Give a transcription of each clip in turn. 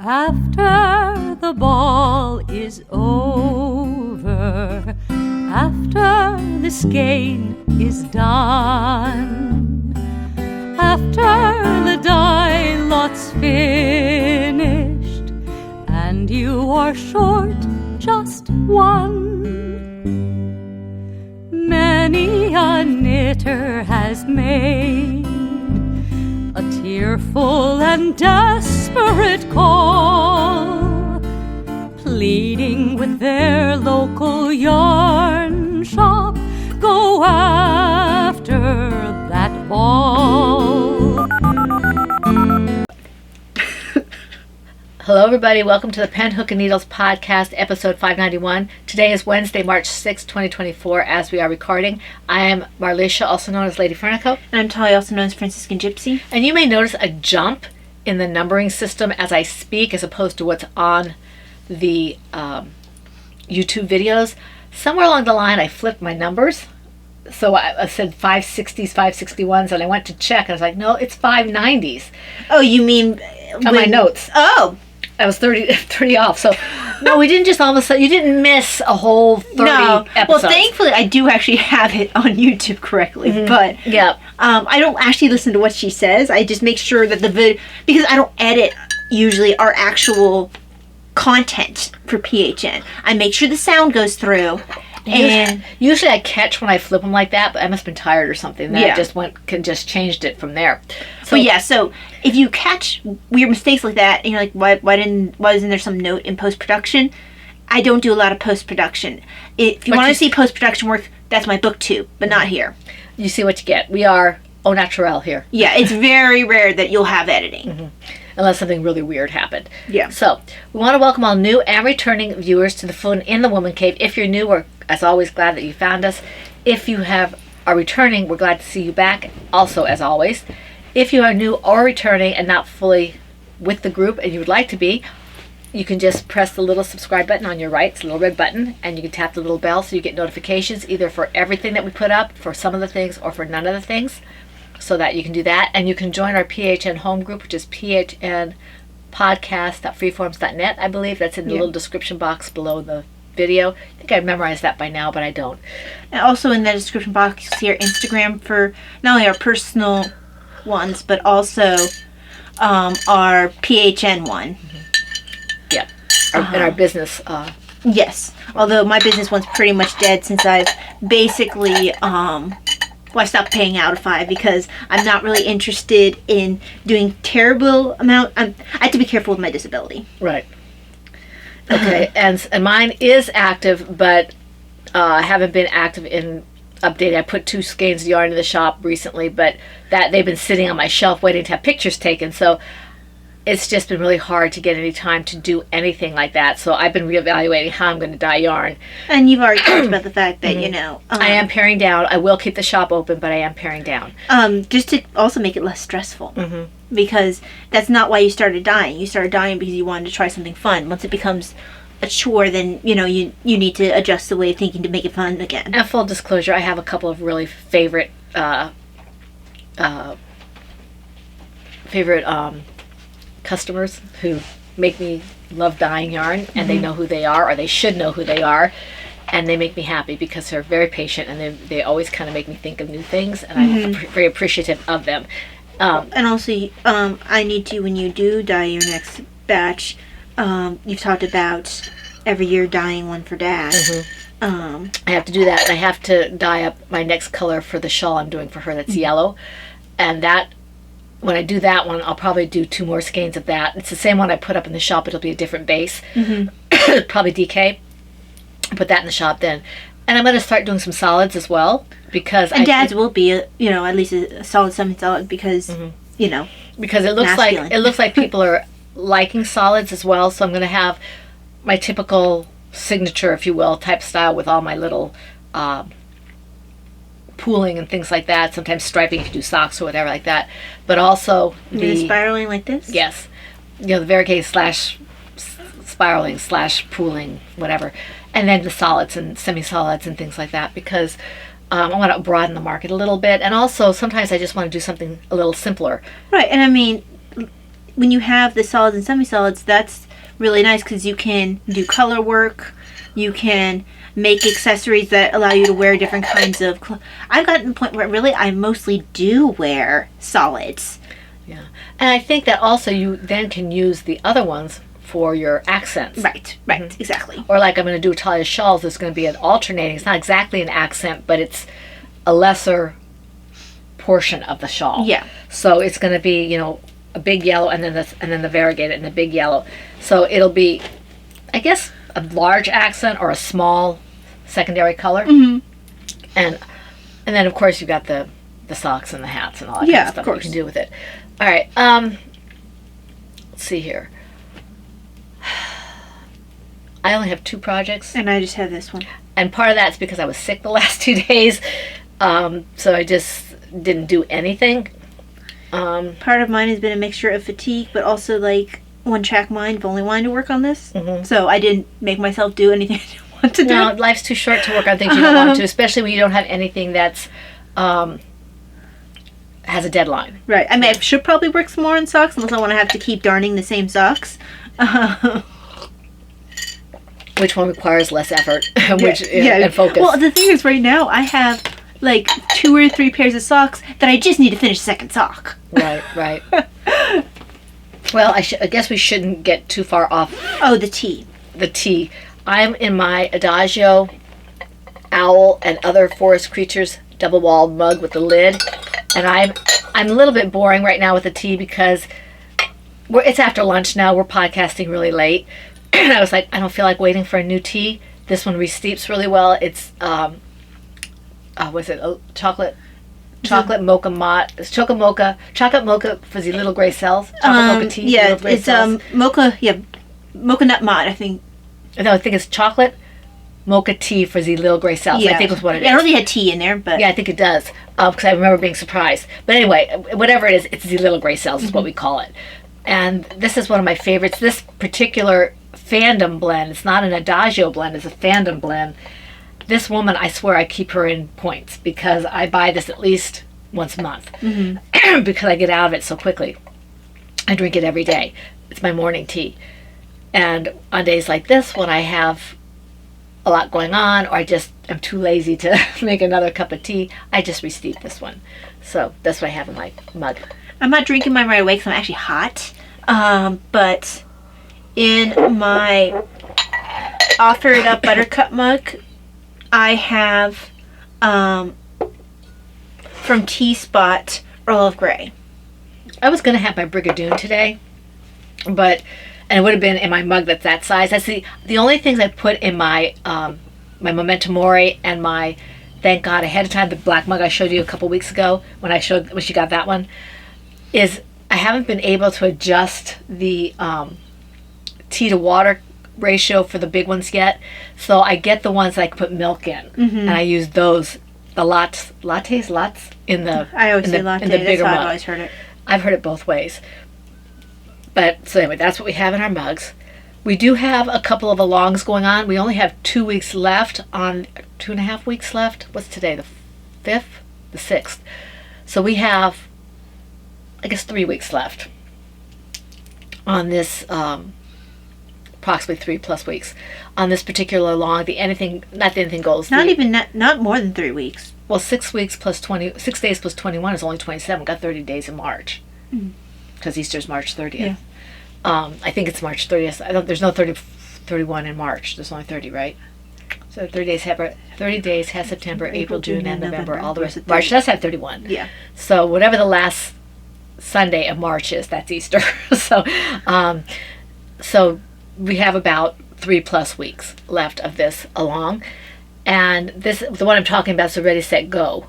After the ball is over, after the skein is done, after the die lot's finished, and you are short just one, many a knitter has made a tearful and desperate call, pleading with their local yarn shop, go after that ball. Hello everybody, welcome to the Pen, Hook, and Needles podcast, episode 591. Today is Wednesday, March 6, 2024, as we are recording. I am Marlisha, also known as Lady Fernico. And I'm Talia, also known as Franciscan Gypsy. And you may notice a jump in the numbering system as I speak, as opposed to what's on the YouTube videos. Somewhere along the line, I flipped my numbers. So I said 560s, 561s, and I went to check, and I was like, no, it's 590s. Oh, you mean... On my notes. Oh! I was 30 off. So, no, we didn't just all of a sudden... You didn't miss a whole 30 episodes. Well, thankfully, I do actually have it on YouTube correctly. Mm-hmm. But yeah, I don't actually listen to what she says. I just make sure that the video... Because I don't edit, usually, our actual content for PHN. I make sure the sound goes through. And usually I catch when I flip them like that, but I must have been tired or something. Then I just changed it from there. So so if you catch weird mistakes like that, and you're like, why isn't there some note in post production? I don't do a lot of post production. If you want to see post production work, that's my booktube, but not here. You see what you get. We are au naturel here. Yeah, it's very rare that you'll have editing. Mm-hmm. Unless something really weird happened. Yeah. So, we want to welcome all new and returning viewers to the Phone in the Woman Cave. If you're new, we're, as always, glad that you found us. If you are returning, we're glad to see you back, also, as always. If you are new or returning and not fully with the group and you would like to be, you can just press the little subscribe button on your right. It's a little red button, and you can tap the little bell so you get notifications either for everything that we put up, for some of the things, or for none of the things. So that you can do that, and you can join our PHN home group, which is phnpodcast.freeforms.net. I believe that's in the little description box below the video. I think I memorized that by now, but I don't. And also in the description box, you see our Instagram for not only our personal ones, but also our PHN one. Mm-hmm. Yeah, and our business. Yes, although my business one's pretty much dead since I've basically... I stopped paying out of 5 because I'm not really interested in doing terrible amount. I have to be careful with my disability. Right. Okay, and mine is active, but I haven't been active in updating. I put 2 skeins of yarn in the shop recently, but that they've been sitting on my shelf waiting to have pictures taken. So it's just been really hard to get any time to do anything like that. So I've been reevaluating how I'm going to dye yarn. And you've already talked about the fact that, I am paring down. I will keep the shop open, but I am paring down. Just to also make it less stressful. Mm-hmm. Because that's not why you started dyeing. You started dyeing because you wanted to try something fun. Once it becomes a chore, then, you need to adjust the way of thinking to make it fun again. And full disclosure, I have a couple of really favorite customers who make me love dyeing yarn, and they know who they are, or they should know who they are, and they make me happy because they're very patient, and they always kind of make me think of new things, and I'm very appreciative of them. And also, I need to, when you do dye your next batch, you've talked about every year dyeing one for Dad. I have to do that, and I have to dye up my next color for the shawl I'm doing for her that's yellow, and that when I do that one, I'll probably do 2 more skeins of that. It's the same one I put up in the shop. It'll be a different base. Probably DK. Put that in the shop then. And I'm going to start doing some solids as well. Because Dad's will be, at least a solid semi-solid because, because it looks like people are liking solids as well. So I'm going to have my typical signature, if you will, type style with all my little... pooling and things like that, sometimes striping if you do socks or whatever like that, but also the spiraling like this? Yes. The variegated / spiraling / pooling, whatever. And then the solids and semi-solids and things like that, because I want to broaden the market a little bit, and also sometimes I just want to do something a little simpler. Right, and I mean, when you have the solids and semi-solids, that's really nice because you can do color work. You can make accessories that allow you to wear different kinds of I've gotten to the point where really I mostly do wear solids. Yeah. And I think that also you then can use the other ones for your accents. Right, exactly. Or like I'm going to do Talia shawls, it's going to be an alternating. It's not exactly an accent, but it's a lesser portion of the shawl. Yeah. So it's going to be, you know, a big yellow and then the variegated and the big yellow. So it'll be, I guess, a large accent or a small secondary color. And then of course you've got the socks and the hats and all that kind of stuff you can do with it. All right. Let's see here. I only have 2 projects. And I just have this one. And part of that's because I was sick the last 2 days. So I just didn't do anything. Part of mine has been a mixture of fatigue, but also like one track mind. I've only wanted to work on this. So I didn't make myself do anything I didn't want to do. No, life's too short to work on things you don't want to, especially when you don't have anything that's has a deadline. Right. I mean, I should probably work some more on socks unless I want to have to keep darning the same socks. Which one requires less effort and focus. Well, the thing is, right now, I have like 2 or 3 pairs of socks that I just need to finish the second sock. Right. Well, I guess we shouldn't get too far off. Oh, the tea. The tea. I'm in my Adagio owl and other forest creatures double-walled mug with the lid. And I'm a little bit boring right now with the tea because it's after lunch now. We're podcasting really late. And I was like, I don't feel like waiting for a new tea. This one re-steeps really well. It's chocolate mocha mat. It's chocolate mocha for the little gray cells. Chocolate mocha tea. Yeah, little gray it's cells. mocha. Yeah, mocha nut mat. I think. No, I think it's chocolate mocha tea for the little gray cells. Yeah. I think was what it is. I don't think it had tea in there, but yeah, I think it does because I remember being surprised. But anyway, whatever it is, it's the little gray cells is what we call it. And this is one of my favorites. This particular fandom blend, it's not an Adagio blend, it's a fandom blend. This woman, I swear I keep her in points because I buy this at least once a month because I get out of it so quickly. I drink it every day. It's my morning tea. And on days like this, when I have a lot going on or I just am too lazy to make another cup of tea, I just re-steep this one. So that's what I have in my mug. I'm not drinking mine right away because I'm actually hot. But in my Offer It Up Buttercup mug, I have from Tea Spot Earl of Grey. I was going to have my Brigadoon today, and it would have been in my mug that's that size. That's the only things I put in my my Memento Mori and my Thank God ahead of time, the black mug I showed you a couple weeks ago when she got that one, is I haven't been able to adjust the tea to water ratio for the big ones yet. So I get the ones that I can put milk in, and I use those, the lattes in the I always say latte. in the bigger That's how mug. I've always heard it. I've heard it both ways. But so anyway, that's what we have in our mugs. We do have a couple of alongs going on. We only have 2 weeks left on 2.5 weeks left. What's today? The 5th? The 6th. So we have, I guess, 3 weeks left on this, approximately 3+ weeks on this particular along. Not the anything goes. Not more than 3 weeks. Well, 6 weeks plus 20, 6 days plus 21 is only 27. We've got 30 days in March because Easter's March 30th. Yeah. I think it's March 30th. There's no 31 in March. There's only 30, right? So 30 days has September, April, June, and November. All the rest of March does have 31. Yeah. So whatever the last Sunday of March is, that's Easter. So we have about 3+ weeks left of this along. And the one I'm talking about is the Ready, Set, Go.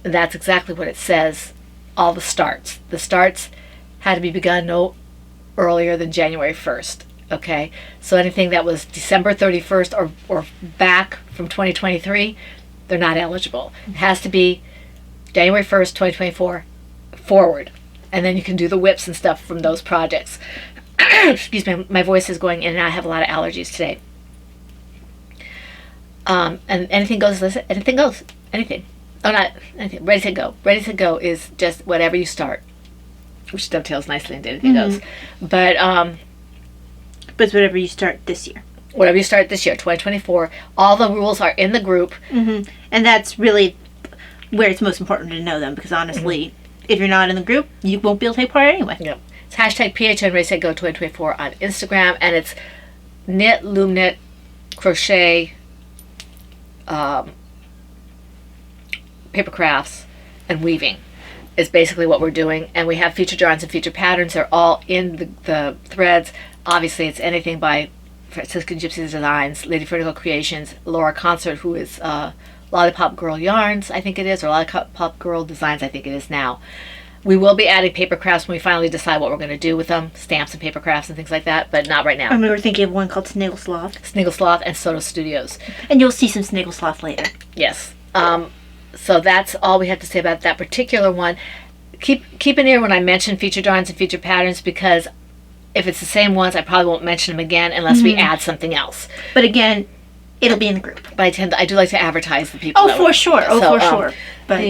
That's exactly what it says. All the starts. The starts had to be begun no earlier than January 1st. Okay, so anything that was December 31st or back from 2023, they're not eligible. It has to be January 1st, 2024 forward. And then you can do the whips and stuff from those projects. Excuse me, my voice is going in and out. I have a lot of allergies today. And anything goes, anything goes. Anything. Oh, not anything. Ready, Set, Go. Ready, Set, Go is just whatever you start. which dovetails nicely into Anything Goes. But But it's whatever you start this year. whatever you start this year, 2024, all the rules are in the group. And that's really where it's most important to know them, because honestly, if you're not in the group, you won't be able to take part anyway. Yep. It's hashtag PHN Race Go 2024 on Instagram, and it's knit, loom knit, crochet, paper crafts, and weaving is basically what we're doing. And we have feature drawings and feature patterns. They're all in the threads. Obviously, it's anything by Franciscan Gypsy Designs, Lady Vertical Creations, Laura Concert, who is Lollipop Girl Yarns, I think it is, or Lollipop Girl Designs, I think it is now. We will be adding paper crafts when we finally decide what we're going to do with them, stamps and paper crafts and things like that, but not right now. I mean, we're thinking of one called Sniggle Sloth. Sniggle Sloth and Soto Studios. And you'll see some Sniggle Sloth later. Yes. So that's all we have to say about that particular one. Keep an ear when I mention feature drawings and feature patterns, because if it's the same ones, I probably won't mention them again unless we add something else. But again, it'll be in the group. But I do like to advertise the people. Oh, for sure. But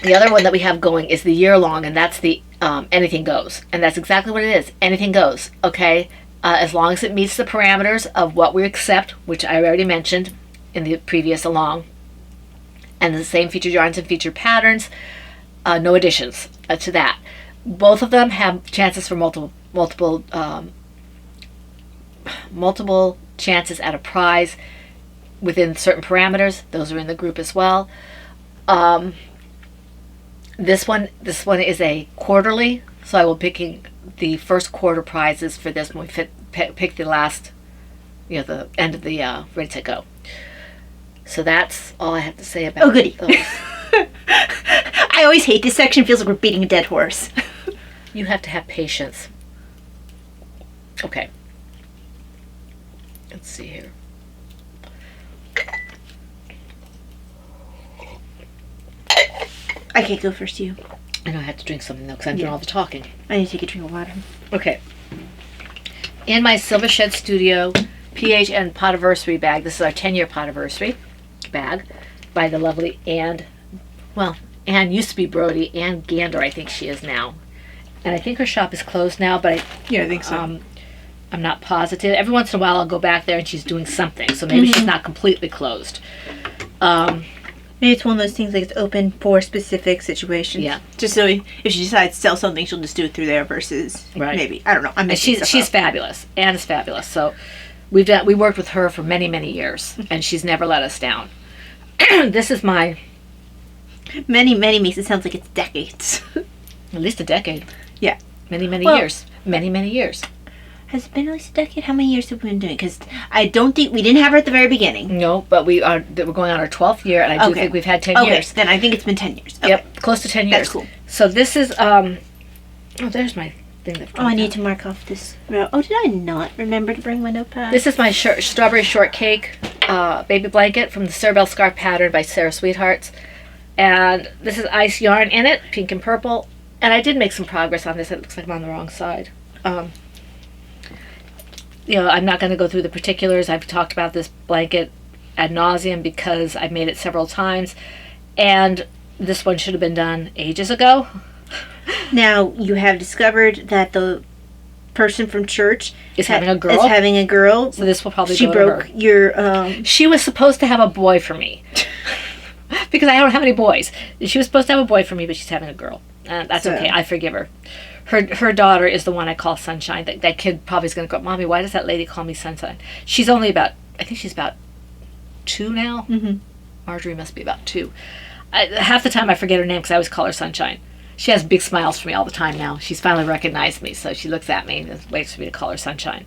the other one that we have going is the year long, and that's the Anything Goes. And that's exactly what it is. Anything goes, okay? As long as it meets the parameters of what we accept, which I already mentioned in the previous along, and the same feature drawings and feature patterns, no additions to that. Both of them have chances for multiple chances at a prize within certain parameters. Those are in the group as well. This one is a quarterly, so I will be picking the first quarter prizes for this when we pick the last, the end of the Ready Set Go. So that's all I have to say about goody. those. I always hate this section. It feels like we're beating a dead horse. You have to have patience. Okay. Let's see here. I can't go first, you. I know I have to drink something though, because I'm doing all the talking. I need to take a drink of water. Okay. In my Silver Shed Studio PHN Potiversary bag, this is our 10-year Potiversary bag by the lovely Anne. Well, Anne used to be Brody. Anne Gander, I think she is now. And I think her shop is closed now, but I think so. I'm not positive. Every once in a while I'll go back there and she's doing something, so maybe she's not completely closed. Maybe it's one of those things like it's open for specific situations. Yeah. Just so if she decides to sell something, she'll just do it through there versus maybe. I don't know. And she's fabulous. Anne is fabulous. So we worked with her for many, many years, and she's never let us down. This is my... Many makes it sound like it's decades. At least a decade. Yeah. Many years. Many years. Has it been at least a decade? How many years have we been doing? Because I don't think we didn't have her at the very beginning. No, but we're going on our 12th year, and I do think we've had 10 years. Then I think it's been 10 years. Okay. Yep, close to 10 years. That's cool. So this is oh, there's my thing. I need to mark off this row. Oh, did I not remember to bring my notepad? This is my strawberry shortcake baby blanket from the Cerebell Scarf pattern by Sarah Sweethearts, and this is ice yarn in it, pink and purple. And I did make some progress on this. It looks like I'm on the wrong side. I'm not going to go through the particulars. I've talked about this blanket ad nauseum because I've made it several times, and this one should have been done ages ago. Now, you have discovered that the person from church is having a girl. So this will probably go to her. She broke your... She was supposed to have a boy for me. Because I don't have any boys. She was supposed to have a boy for me, but she's having a girl. That's okay. I forgive her. Her daughter is the one I call Sunshine. That kid probably is going to go, Mommy, why does that lady call me Sunshine? She's only about, I think she's about 2 now. Mm-hmm. Marjorie must be about 2. Half the time I forget her name because I always call her Sunshine. She has big smiles for me all the time now. She's finally recognized me, so she looks at me and waits for me to call her Sunshine.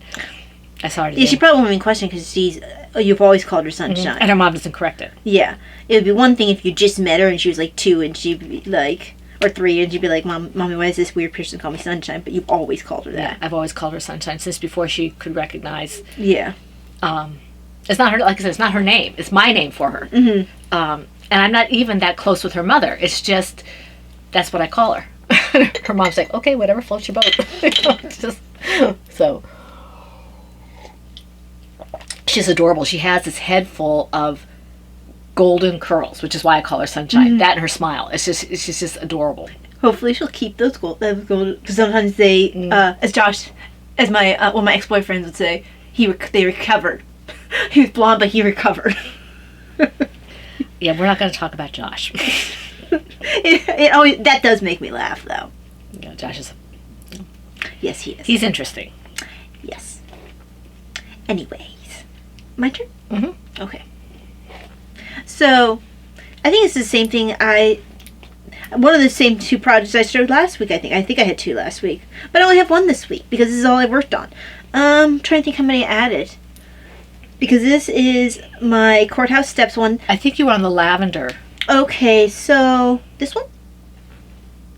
I saw her today. Yeah, she probably won't even question because you've always called her Sunshine. Mm-hmm. And her mom doesn't correct it. Yeah. It would be one thing if you just met her and she was like 2 and she'd be like... Or 3, and you'd be like, Mommy, why is this weird person call me Sunshine? But you've always called her that. Yeah, I've always called her Sunshine since before she could recognize. Yeah. It's not her, like I said, it's not her name. It's my name for her. Mm-hmm. And I'm not even that close with her mother. It's just, that's what I call her. Her mom's like, okay, whatever floats your boat. So, she's adorable. She has this head full of golden curls, which is why I call her Sunshine. Mm-hmm. That and her smile. She's just adorable. Hopefully she'll keep those gold, because sometimes they, as my one of my ex-boyfriends would say, they recovered. He was blonde, but he recovered. Yeah, we're not going to talk about Josh. it always, that does make me laugh, though. Yeah, Josh is... Yes, he is. He's interesting. Yes. Anyways, my turn? Mm-hmm. Okay. So, I think it's the same thing one of the same 2 projects I started last week, I think. I think I had 2 last week. But I only have 1 this week, because this is all I worked on. Trying to think how many I added. Because this is my courthouse steps one. I think you were on the lavender. Okay, so this one?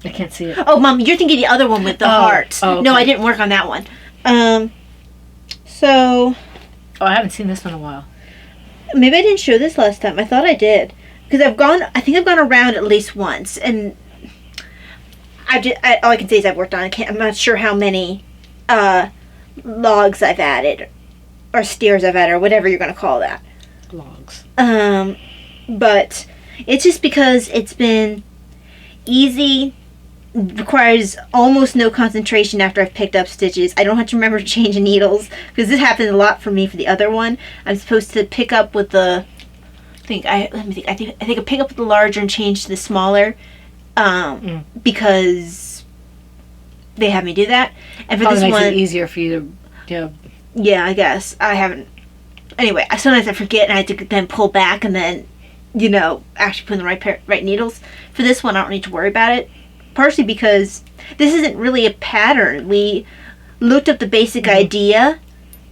I can't see it. Oh, Mom, you're thinking the other one with the hearts. Oh, okay. No, I didn't work on that one. So... Oh, I haven't seen this one in a while. Maybe I didn't show this last time. I thought I did. Because I think I've gone around at least once. And all I can say is I've worked on it. I'm not sure how many logs I've added. Or steers I've added, or whatever you're going to call that. Logs. But it's just because it's been easy, requires almost no concentration after I've picked up stitches. I don't have to remember to change needles, because this happened a lot for me for the other one. I'm supposed to pick up with the, I think I pick up with the larger and change to the smaller, because they have me do that. And for Probably this makes one, it easier for you to, yeah, I guess. I haven't. Anyway, sometimes I forget and I have to then pull back and then, actually put in the right needles. For this one, I don't need to worry about it. Partially because this isn't really a pattern. We looked up the basic idea,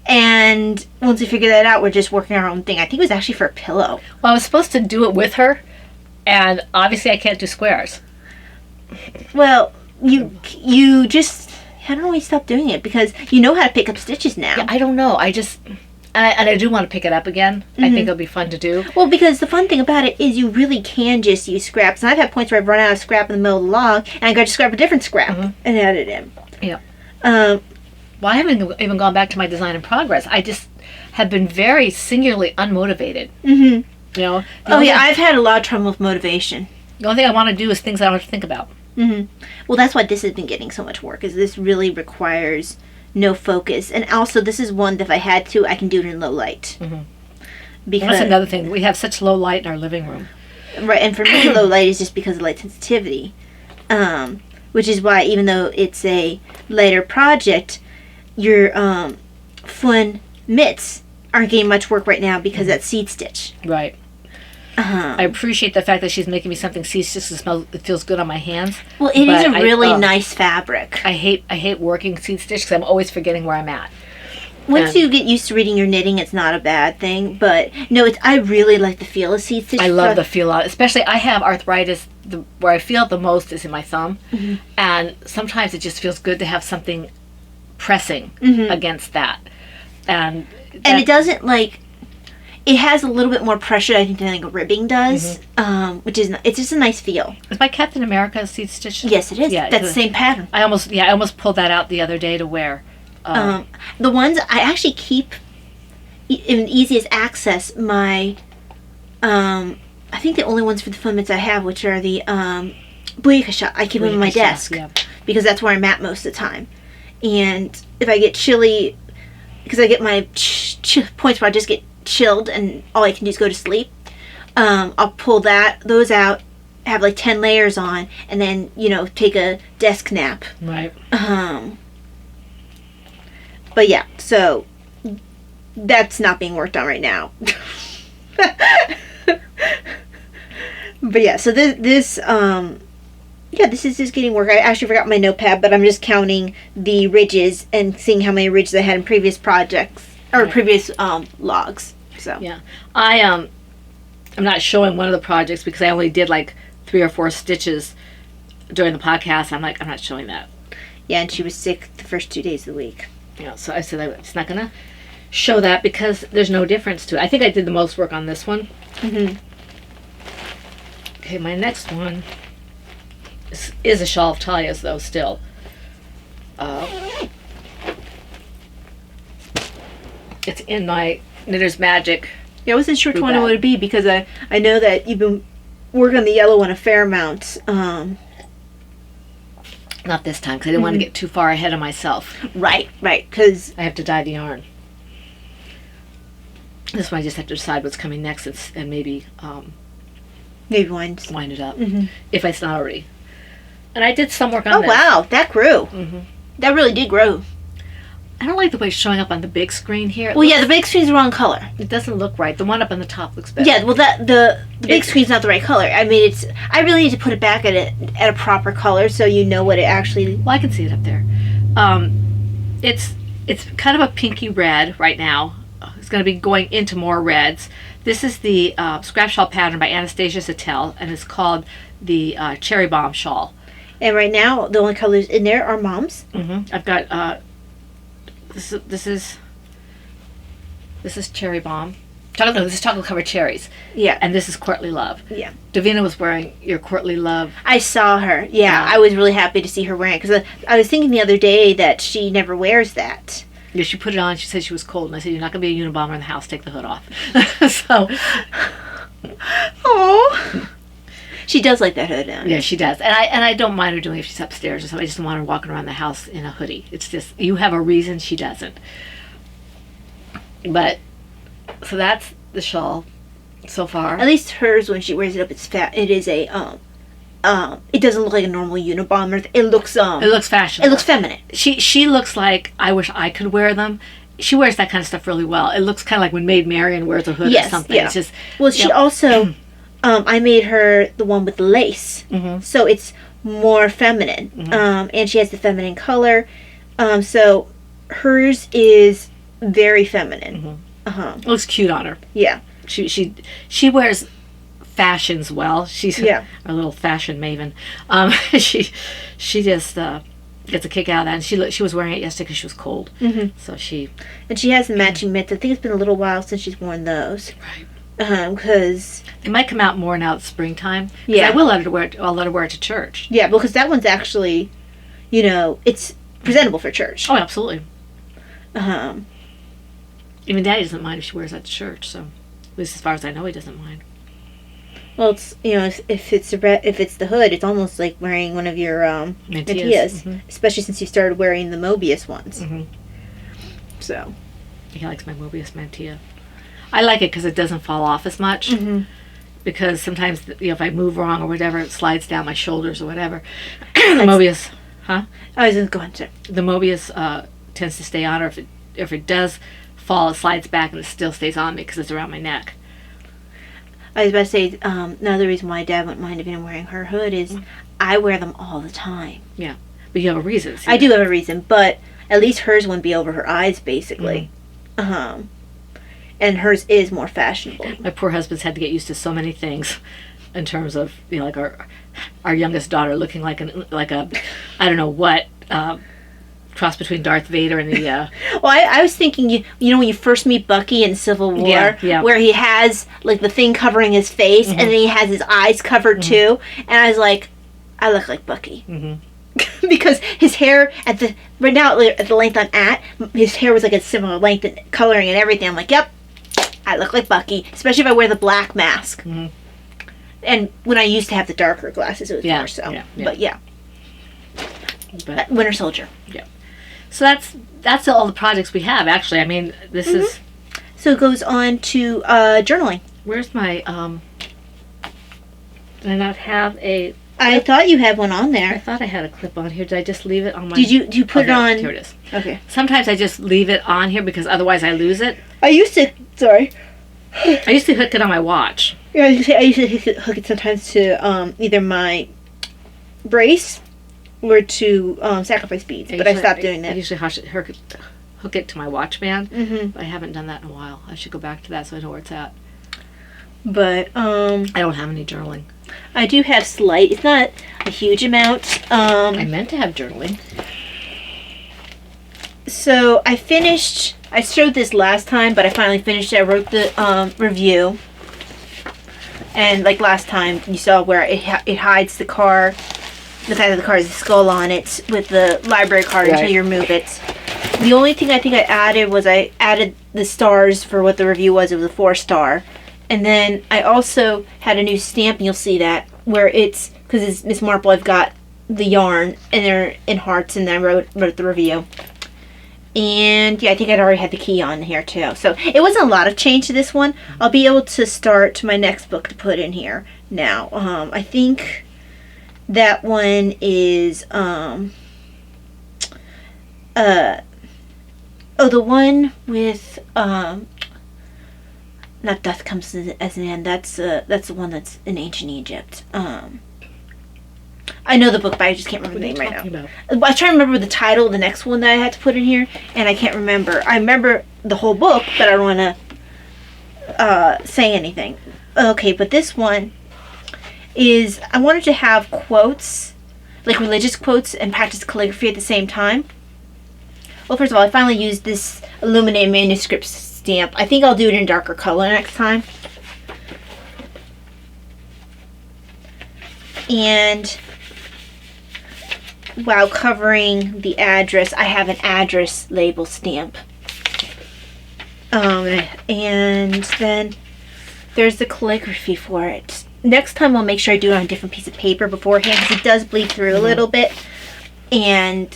and once we figured that out, we're just working our own thing. I think it was actually for a pillow. Well, I was supposed to do it with her, and obviously I can't do squares. Well, you just... I don't know why you stopped doing it, because you know how to pick up stitches now. Yeah, I don't know. I just... And I do want to pick it up again. I think it'll be fun to do. Well, because the fun thing about it is you really can just use scraps. And I've had points where I've run out of scrap in the middle of the log, and I got to scrap a different scrap and add it in. Yeah. Well, I haven't even gone back to my design in progress. I just have been very singularly unmotivated. I've had a lot of trouble with motivation. The only thing I want to do is things I don't have to think about. Well, that's why this has been getting so much work, is this really requires no focus. And also, this is one that if I had to, I can do it in low light. Because That's another thing. We have such low light in our living room. Right, and for me, low light is just because of light sensitivity. Which is why, even though it's a lighter project, your Flynn mitts aren't getting much work right now because that's seed stitch. Right. I appreciate the fact that she's making me something seed stitch that it feels good on my hands. Well, it is a really nice fabric. I hate working seed stitch because I'm always forgetting where I'm at. Once you get used to reading your knitting, it's not a bad thing. But no, I really like the feel of seed stitch. I love the feel of it. Especially, I have arthritis. Where I feel it the most is in my thumb. And sometimes it just feels good to have something pressing against that. And it doesn't it has a little bit more pressure, I think, than a ribbing does, which is it's just a nice feel. Is my Captain America seed stitch? Yes, it is. Yeah, that's the same pattern. I almost pulled that out the other day to wear. The ones I actually keep in easiest access. My I think the only ones for the Flynn mitts I have, which are the Booyakasha, I keep them on my desk because that's where I'm at most of the time. And if I get chilly, because I get my points where I just get chilled and all I can do is go to sleep, I'll pull those out, have 10 layers on, and then take a desk nap. Right. But yeah, so that's not being worked on right now. But yeah, so this is just getting work. I actually forgot my notepad, but I'm just counting the ridges and seeing how many ridges I had in previous projects or previous logs. So yeah, I'm not showing one of the projects because I only did 3 or 4 stitches during the podcast. I'm not showing that. Yeah, and she was sick the first 2 days of the week. Yeah, so I said it's not gonna show that because there's no difference to it. I think I did the most work on this one. Okay, my next one is a shawl of Talia's though still. It's in my Knitter's Magic. Yeah, I wasn't sure which one it would be because I know that you've been working on the yellow one a fair amount. Not this time, because I didn't want to get too far ahead of myself. Right, because I have to dye the yarn. This one I just have to decide what's coming next and maybe maybe wind it up, if it's not already. And I did some work on Oh, this. wow, that grew. That really did grow. I don't like the way it's showing up on the big screen here. Well, yeah, the big screen's the wrong color. It doesn't look right. The one up on the top looks better. Yeah, well, the big screen's not the right color. I mean, I really need to put it back at a proper color so you know what it actually. Well, I can see it up there. It's kind of a pinky red right now. It's going to be going into more reds. This is the scrap shawl pattern by Anastasia Zattel, and it's called the Cherry Bomb Shawl. And right now, the only colors in there are Mom's. I've got this is Cherry Bomb. This is chocolate covered cherries. Yeah. And this is Courtly Love. Yeah. Davina was wearing your Courtly Love. I saw her. Yeah, I was really happy to see her wearing it because I was thinking the other day that she never wears that. Yeah, she put it on. She said she was cold, and I said, "You're not going to be a Unabomber in the house. Take the hood off." So, oh, she does like that hood on. Yeah, she does, and I don't mind her doing it if she's upstairs or something. I just don't want her walking around the house in a hoodie. It's just you have a reason, she doesn't. But so that's the shawl so far. At least hers, when she wears it up, it's fat. It is a it doesn't look like a normal Unabomber. It looks fashionable. It looks feminine. She looks like I wish I could wear them. She wears that kind of stuff really well. It looks kind of like when Maid Marian wears a hood or something. Yeah. It's just she also I made her the one with the lace, so it's more feminine. And she has the feminine color. So hers is very feminine. It looks cute on her. Yeah. She wears fashions well. She's a little fashion maven. She just gets a kick out of that. And she was wearing it yesterday because she was cold. So she has the matching mitts. I think it's been a little while since she's worn those. Right. Because they might come out more now. It's springtime. Yeah. I'll let her wear it to church. Yeah, because that one's actually, it's presentable for church. Oh, absolutely. Even Daddy doesn't mind if she wears that to church. So, at least as far as I know, he doesn't mind. Well, it's if it's the hood, it's almost like wearing one of your mantillas, especially since you started wearing the Mobius ones. So he likes my Mobius mantilla. I like it because it doesn't fall off as much. Because sometimes if I move wrong or whatever, it slides down my shoulders or whatever. The Mobius, I was going to go on to the Mobius tends to stay on, or if it does fall, it slides back and it still stays on me because it's around my neck. I was about to say, another reason why Dad wouldn't mind if I'm wearing her hood is I wear them all the time. Yeah, but you have a reason. I do have a reason, but at least hers wouldn't be over her eyes, basically. And hers is more fashionable. My poor husband's had to get used to so many things in terms of, like our youngest daughter looking like a I don't know what, cross between Darth Vader and the well, I was thinking when you first meet Bucky in Civil War, where he has like the thing covering his face and then he has his eyes covered too, and I was like, I look like Bucky. Because his hair right now at the length I'm at, his hair was like a similar length and coloring and everything. I'm like, yep, I look like Bucky, especially if I wear the black mask. And when I used to have the darker glasses, it was more so. But Winter Soldier. Yeah. So that's all the projects we have, actually. I mean, this is... So it goes on to journaling. Where's my... Did I not have a... I thought you had one on there. I thought I had a clip on here. Did I just leave it on my... Did you put it on... Here it is. Okay. Sometimes I just leave it on here because otherwise I lose it. I used to hook it on my watch. Yeah, I used to hook it sometimes to either my brace or to sacrifice beads, but I stopped doing that. I usually hook it to my watch band, but I haven't done that in a while. I should go back to that so I know where it's at. But I don't have any journaling. I do have slight. It's not a huge amount. I meant to have journaling. So I finished. I showed this last time, but I finally finished it. I wrote the review, and like last time, you saw where it hides the car. The fact that the car has a skull on it with the library card until you remove it. The only thing I think I added was I added the stars for what the review was. It was a 4-star. And then I also had a new stamp, and you'll see that, where it's, because it's Miss Marple, I've got the yarn, and they're in hearts, and then I wrote the review. And yeah, I think I'd already had the key on here too. So it wasn't a lot of change to this one. I'll be able to start my next book to put in here now. I think that one is the one with not Death Comes as an End. That's the one that's in ancient Egypt. I know the book, but I just can't remember the name right now. I was trying to remember the title of the next one that I had to put in here, and I can't remember. I remember the whole book, but I don't want to say anything. Okay, but this one is, I wanted to have quotes, like religious quotes, and practice calligraphy at the same time. Well, first of all, I finally used this illuminated manuscript stamp. I think I'll do it in darker color next time. And while covering the address, I have an address label stamp. And then there's the calligraphy for it. Next time I'll make sure I do it on a different piece of paper beforehand, because it does bleed through a little bit. And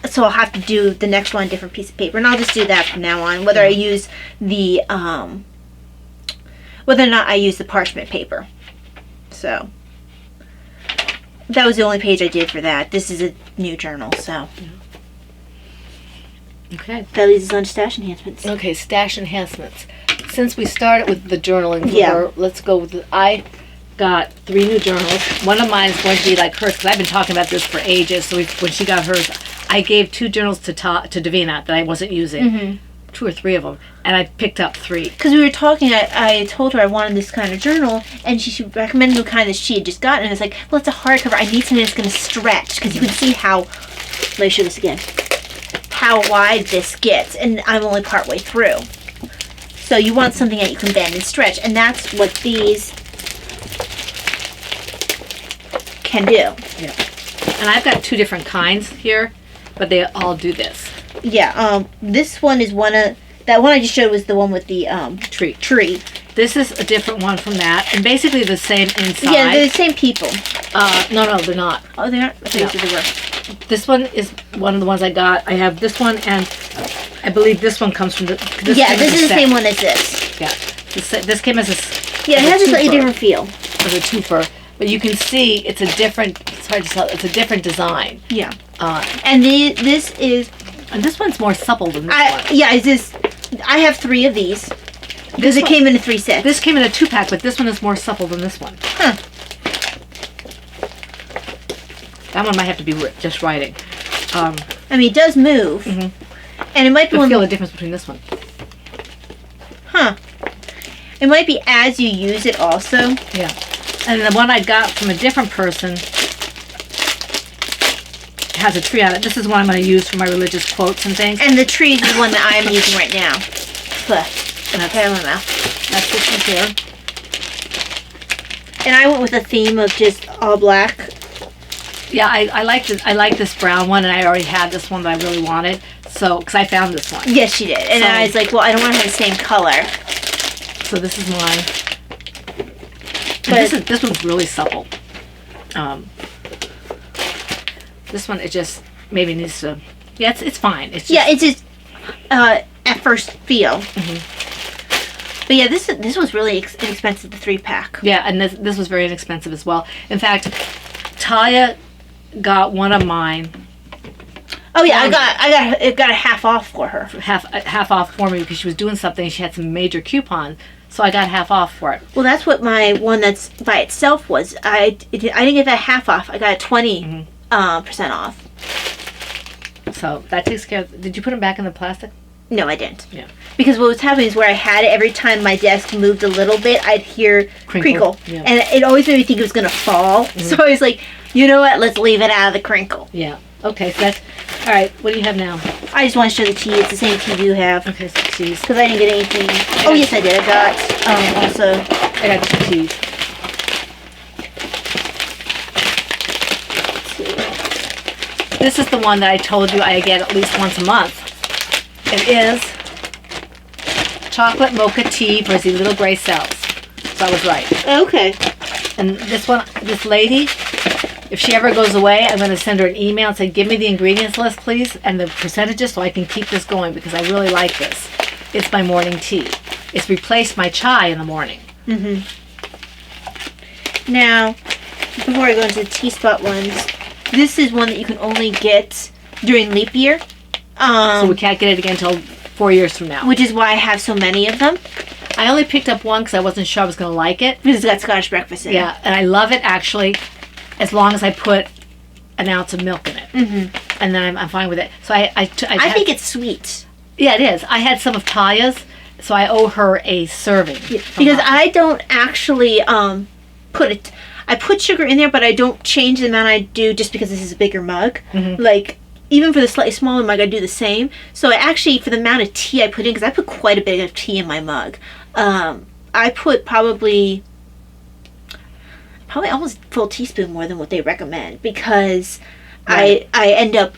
so I'll have to do the next one on a different piece of paper. And I'll just do that from now on, whether I use the, whether or not I use the parchment paper. So that was the only page I did for that. This is a new journal, so. Okay. That leads us on to stash enhancements. Okay, stash enhancements. Since we started with the journaling, let's go with I got 3 new journals. One of mine is going to be like hers, because I've been talking about this for ages. So when she got hers, I gave 2 journals to Davina that I wasn't using. 2 or 3 of them, and I picked up 3. Because we were talking, I told her I wanted this kind of journal, and she recommended the kind that she had just gotten, and it's like, well, it's a hardcover. I need something that's going to stretch, because you can see how, let me show this again, how wide this gets, and I'm only partway through. So you want something that you can bend and stretch, and that's what these can do. Yeah. And I've got 2 different kinds here, but they all do this. Yeah, this one is that one I just showed was the one with the tree. This is a different one from that, and basically the same inside. Yeah, they're the same people. No, they're not. Oh, they aren't? I thought No. they were. This one is one of the ones I got. I have this one, and I believe this one comes from this is the same one as this. Yeah, this came as a Yeah, it has a slightly different feel. As a twofer, but you can see it's a different. It's hard to tell. It's a different design. Yeah. And this is. And this one's more supple than this one. Yeah, I have 3 of these. Because it came in a 3 set. This came in a 2-pack, but this one is more supple than this one. Huh. That one might have to be just writing. I mean, it does move. And it might be one. Feel the difference between this one. Huh. It might be as you use it also. Yeah. And the one I got from a different person has a tree on it. This is one I'm going to use for my religious quotes and things. And the tree is the one that I'm using right now. And that's this one here. And I went with a theme of just all black. Yeah, I like this. I like this brown one, and I already had this one that I really wanted. So, because I found this one. Yes, she did. And I was like, well, I don't want to have the same color. So this is mine. And this one's really supple. This one, it just maybe needs to. Yeah, it's fine. It's just, it's just at first feel. But yeah, this was really inexpensive, the 3-pack. Yeah, and this was very inexpensive as well. In fact, Talia got one of mine. Oh yeah, I got a half off for her. Half off for me because she was doing something. She had some major coupon, so I got half off for it. Well, that's what my one that's by itself was. I didn't get that half off. I got a 20% off. So that takes care of. Did you put them back in the plastic? No, I didn't. Yeah. Because what was happening is where I had it, every time my desk moved a little bit, I'd hear crinkle. Yeah. And it always made me think it was going to fall. So I was like, you know what? Let's leave it out of the crinkle. Yeah. Okay, so that's... All right, what do you have now? I just want to show the tea. It's the same tea you have. Okay, so teas. Because I didn't get anything. Oh, yes, I did. I got, also... I got 2 teas. This is the one that I told you I get at least once a month. It is chocolate mocha tea for the little gray cells. So I was right. Okay. And this one, this lady, If she ever goes away, I'm going to send her an email and say, give me the ingredients list, please, and the percentages so I can keep this going because I really like this. It's my morning tea. It's replaced my chai in the morning. Mm-hmm. Now, before I go into the tea spot ones, this is one that you can only get during leap year. So we can't get it again until 4 years from now. Which is why I have so many of them. I only picked up one because I wasn't sure I was going to like it. Because it's got Scottish breakfast in it. Yeah, and I love it actually, as long as I put an ounce of milk in it. Mm-hmm. And then I'm fine with it. So I think it's sweet. Yeah, it is. I had some of Taya's, so I owe her a serving. Yeah, because I don't actually put it. I put sugar in there, but I don't change the amount I do just because this is a bigger mug. Mm-hmm. Like, even for the slightly smaller mug, I do the same. So I actually, for the amount of tea I put in, because I put quite a bit of tea in my mug, I put probably almost a full teaspoon more than what they recommend because right. I end up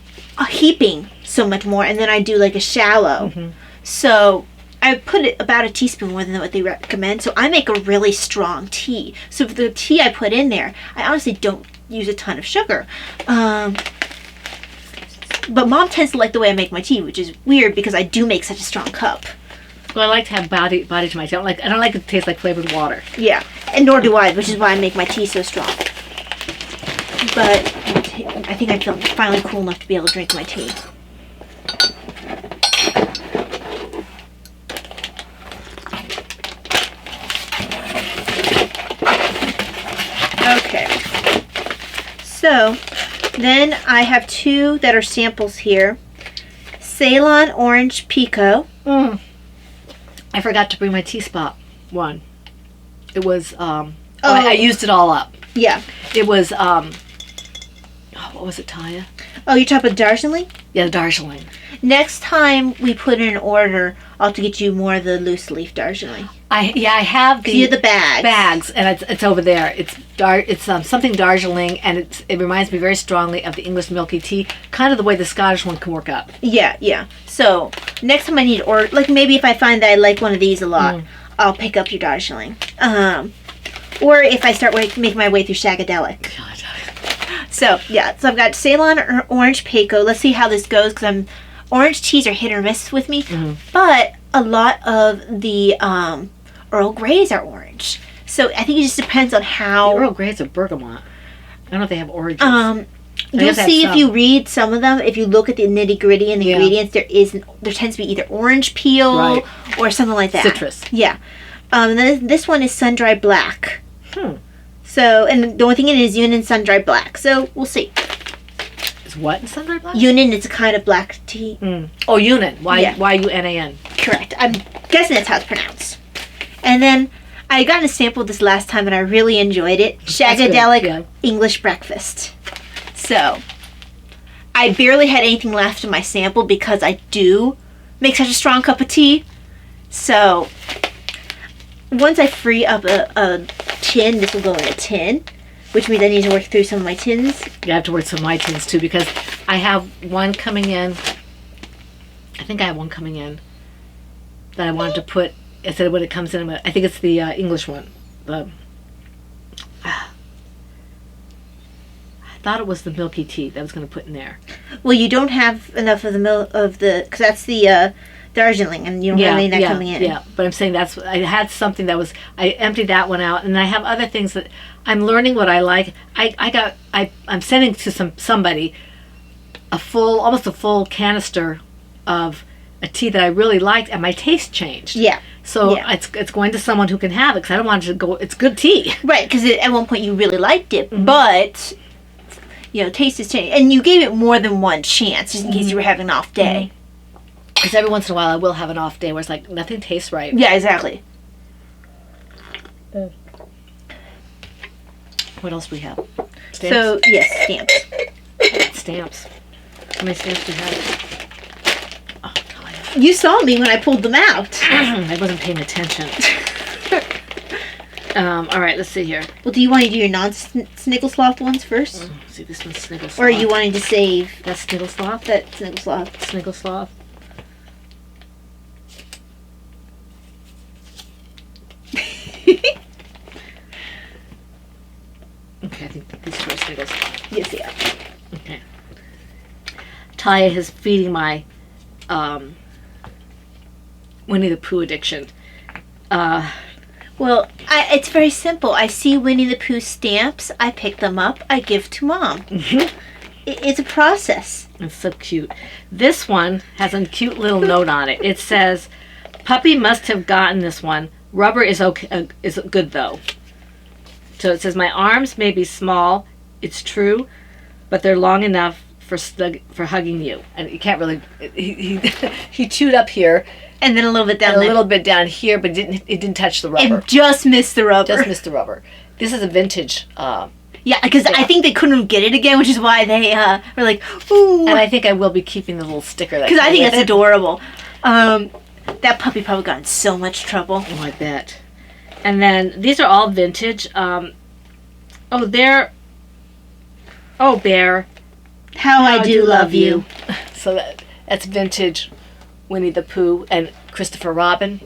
heaping so much more, and then I do like a shallow. Mm-hmm. So I put it about a teaspoon more than what they recommend. So I make a really strong tea. So for the tea I put in there, I honestly don't use a ton of sugar. But Mom tends to like the way I make my tea, which is weird because I do make such a strong cup. Well, I like to have body to my tea. I don't like it to taste like flavored water. Yeah, and nor do I, which is why I make my tea so strong. But I think I feel finally cool enough to be able to drink my tea. Okay. So, then I have two that are samples here. Ceylon Orange Pico. I forgot to bring my tea spot one. It was, I used it all up. Yeah. It was, what was it, Taya? Oh, you're talking about Darjeeling? Yeah, the Darjeeling. Next time we put in an order, I'll have to get you more of the loose leaf Darjeeling. I have you have the bags, and it's over there. It's something Darjeeling, and it reminds me very strongly of the English milky tea, kind of the way the Scottish one can work up. Yeah. So next time I need to order, like maybe if I find that I like one of these a lot, I'll pick up your Darjeeling. Or if I start making my way through Shagadelic. God. So I've got Ceylon Orange Pico. Let's see how this goes because orange teas are hit or miss with me, but a lot of the Earl Greys are orange. So I think it just depends on how. The Earl Grey's a bergamot. I don't know if they have oranges. You'll see if you read some of them. If you look at the nitty gritty and the ingredients, there tends to be either orange peel or something like that. Citrus. Yeah. And then this one is sun dried black. So, and the only thing in it is Yunnan sun dried black. So we'll see. Is what in sun dried black? Yunnan is a kind of black tea. Oh, Yunnan. Y-U-N-A-N. Correct. I'm guessing that's how it's pronounced. And then I got a sample of this last time and I really enjoyed it. Shagadelic English breakfast. So I barely had anything left in my sample because I do make such a strong cup of tea. So once I free up a tin, this will go in a tin, which means I need to work through some of my tins. Yeah, I have to work some of my tins too because I have one coming in. I think I have one coming in that I wanted to put. I said when it comes in, I think it's the English one. I thought it was the milky tea that I was going to put in there. Well, you don't have enough of the milk because that's the Darjeeling, and you don't have any of that coming in. Yeah, but I'm saying I had something that was, I emptied that one out, and I have other things that I'm learning what I like. I'm sending to somebody almost a full canister of a tea that I really liked, and my taste changed. Yeah. So it's going to someone who can have it, because I don't want it to go, it's good tea. Right, because at one point you really liked it, but, taste has changed. And you gave it more than one chance, just in case you were having an off day. Because every once in a while I will have an off day where it's like nothing tastes right. Yeah, exactly. What else do we have? Stamps? So, yes, stamps. Stamps. How many stamps do you have? Oh, God. You saw me when I pulled them out. I wasn't paying attention. All right, let's see here. Well, do you want to do your non-Snigglesloth ones first? See, this one's Snigglesloth. Or are you wanting to save? That's Snigglesloth? That's Snigglesloth. Snigglesloth. Okay, I think these two are sniggles. Yes, they are. Okay. Talia is feeding my Winnie the Pooh addiction. Well, it's very simple. I see Winnie the Pooh stamps. I pick them up. I give to Mom. It's a process. It's so cute. This one has a cute little note on it. It says, "Puppy must have gotten this one. Rubber is okay, is good though." So it says, "My arms may be small, it's true, but they're long enough for hugging you." And you can't really. He chewed up here And then a little bit down and a there. little bit down here, but it didn't touch the rubber. And just missed the rubber. Just missed the rubber. This is a vintage. Yeah, because I think they couldn't get it again, which is why they were like, ooh. And I think I will be keeping the little sticker. Because I think that's adorable. That puppy probably got in so much trouble. Oh, I bet. And then these are all vintage. Bear. How I do love you. So that's vintage Winnie the Pooh and Christopher Robin.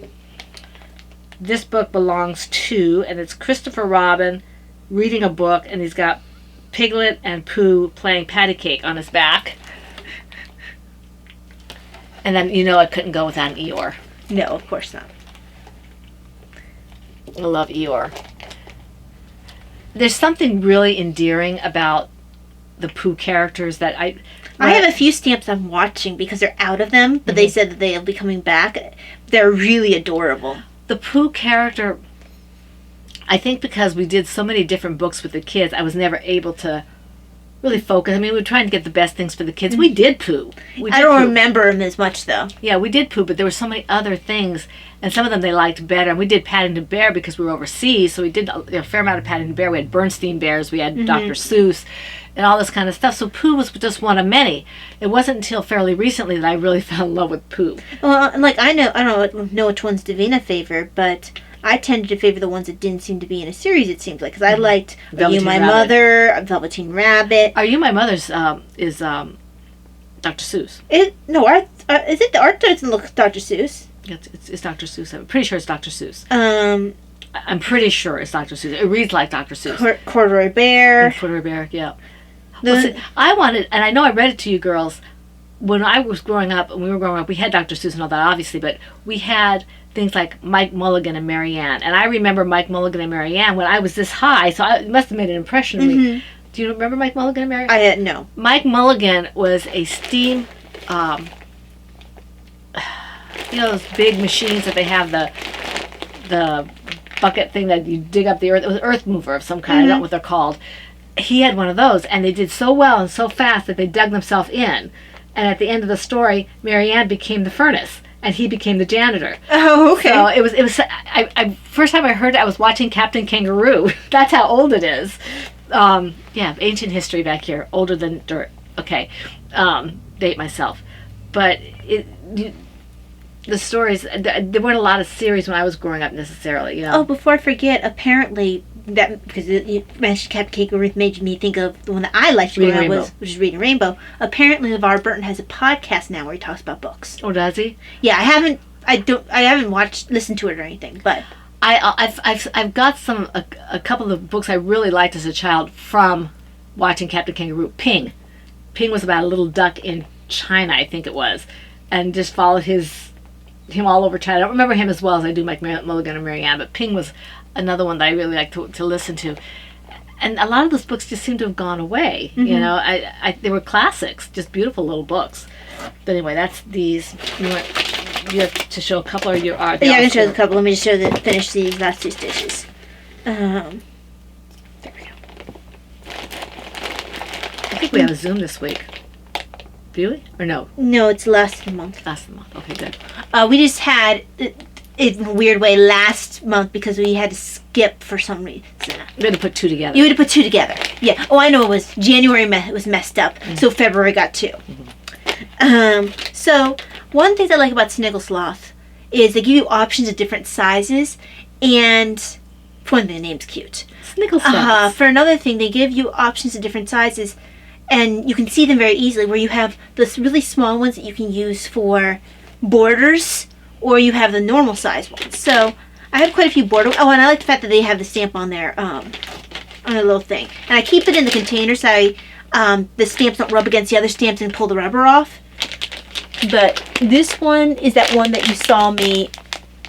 This book belongs to, and it's Christopher Robin reading a book, and he's got Piglet and Pooh playing patty cake on his back. And then, I couldn't go without an Eeyore. No, of course not. I love Eeyore. There's something really endearing about the Pooh characters that I have a few stamps I'm watching because they're out of them, but they said that they'll be coming back. They're really adorable. The Pooh character, I think because we did so many different books with the kids, I was never able to really focus. I mean, we were trying to get the best things for the kids. We did Pooh. I don't remember them as much, though. Yeah, we did Pooh, but there were so many other things, and some of them they liked better. And we did Paddington Bear because we were overseas, so we did a fair amount of Paddington Bear. We had Bernstein Bears, we had Dr. Seuss, and all this kind of stuff. So Pooh was just one of many. It wasn't until fairly recently that I really fell in love with Pooh. Well, like I don't know which ones Davina favored, but I tended to favor the ones that didn't seem to be in a series. It seems like because I liked Are You My Mother, Velveteen Rabbit. Are You My Mother's is Dr. Seuss. Is it the art doesn't look Dr. Seuss? It's Dr. Seuss. I'm pretty sure it's Dr. Seuss. I'm pretty sure it's Dr. Seuss. It reads like Dr. Seuss. Corduroy Bear. Corduroy Bear, yeah. I wanted, and I know I read it to you girls, when I was growing up, we had Dr. Seuss and all that, obviously, but we had things like Mike Mulligan and Mary Ann. And I remember Mike Mulligan and Mary Ann when I was this high, so it must have made an impression on me. Do you remember Mike Mulligan and Mary Ann? No. Mike Mulligan was a steam, those big machines that they have, the bucket thing that you dig up the earth. It was an earth mover of some kind. I don't know what they're called. He had one of those, and they did so well and so fast that they dug themselves in. And at the end of the story, Mary Ann became the furnace, and he became the janitor. Oh, okay. So it was. I first time I heard it, I was watching Captain Kangaroo. That's how old it is. Ancient history back here, older than dirt. Okay, date myself, but the stories. There weren't a lot of series when I was growing up necessarily. Oh, before I forget, apparently that because you mentioned Captain Kangaroo made me think of the one that I liked growing up which is Reading Rainbow. Apparently, LeVar Burton has a podcast now where he talks about books. Oh, does he? Yeah, I haven't listened to it or anything, but I've got a couple of books I really liked as a child from watching Captain Kangaroo. Ping was about a little duck in China, I think it was, and just followed him all over China. I don't remember him as well as I do Mike Mulligan and Mary Ann, but Ping was another one that I really like to listen to. And a lot of those books just seem to have gone away. They were classics, just beautiful little books. But anyway, that's these. You have to show a couple, or yeah, I can show a couple. Let me just finish these last two stitches. There we go. I think we have a Zoom this week. Do we? Or no? No, it's last of the month. Last of the month. Okay, good. We just had in a weird way last month because we had to skip for some reason. We had to put two together. You had to put two together. Yeah. Oh, I know it was January was messed up, so February got two. So one thing I like about Sniggle Sloth is they give you options of different sizes, and for one thing, the name's cute. Sniggle Sloth. For another thing, they give you options of different sizes, and you can see them very easily. Where you have those really small ones that you can use for borders, or you have the normal size ones. So I have quite a few border. Oh, and I like the fact that they have the stamp on there. on a little thing. And I keep it in the container so the stamps don't rub against the other stamps and pull the rubber off. But this one is that one that you saw me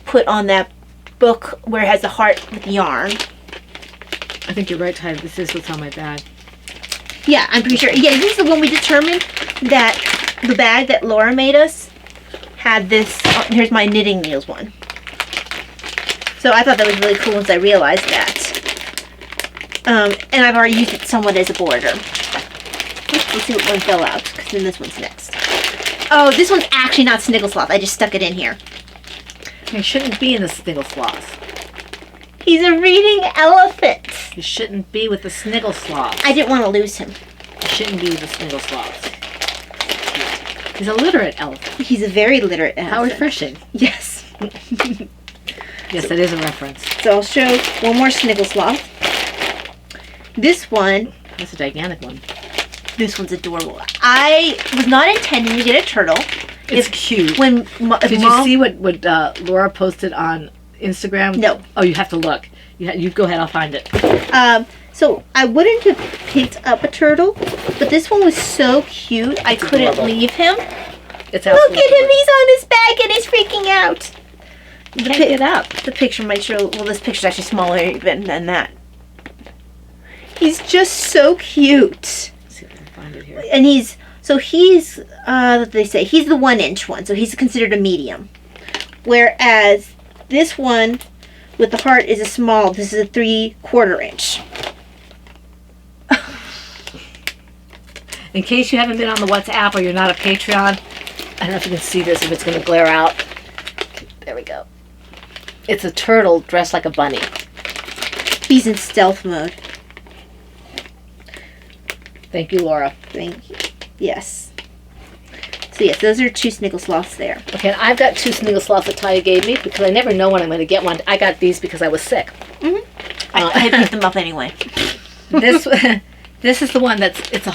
put on that book where it has a heart with yarn. I think you're right, Ty. This is what's on my bag. Yeah, I'm pretty sure. Yeah, this is the one we determined that the bag that Laura made us had this. Here's my knitting needles one. So I thought that was really cool once I realized that. And I've already used it somewhat as a border. Let's see what one fell out, because then this one's next. Oh, this one's actually not Sniggle Sloth. I just stuck it in here. He shouldn't be in the Sniggle Sloth. He's a reading elephant. You shouldn't be with the Sniggle Sloth. I didn't want to lose him. You shouldn't be with the Sniggle Sloth. He's a literate elephant. He's a very literate elephant. How refreshing. Yes. Yes, that is a reference. So I'll show one more Sniggle Sloth. This one. That's a gigantic one. This one's adorable. I was not intending to get a turtle. It's cute. Did you see what Laura posted on Instagram? No. Oh, you have to look. You go ahead. I'll find it. So I wouldn't have picked up a turtle, but this one was so cute. I couldn't adorable. leave him. It's Look at him. He's on his back and he's freaking out. Can't get up. The picture might show. Well, this picture's actually smaller even than that. He's just so cute. Let's see if I can find it here. And he's what they say, he's the 1-inch one, so he's considered a medium. Whereas this one with the heart is a small. This is a 3/4 inch. In case you haven't been on the WhatsApp or you're not a Patreon, I don't know if you can see this, if it's going to glare out. There we go. It's a turtle dressed like a bunny. He's in stealth mode. Thank you, Laura. Thank you. Yes. So yes, those are 2 Sniggle Sloths there. Okay, and I've got 2 Sniggle Sloths that Talia gave me because I never know when I'm going to get one. I got these because I was sick. I picked them up anyway. This is the one it's a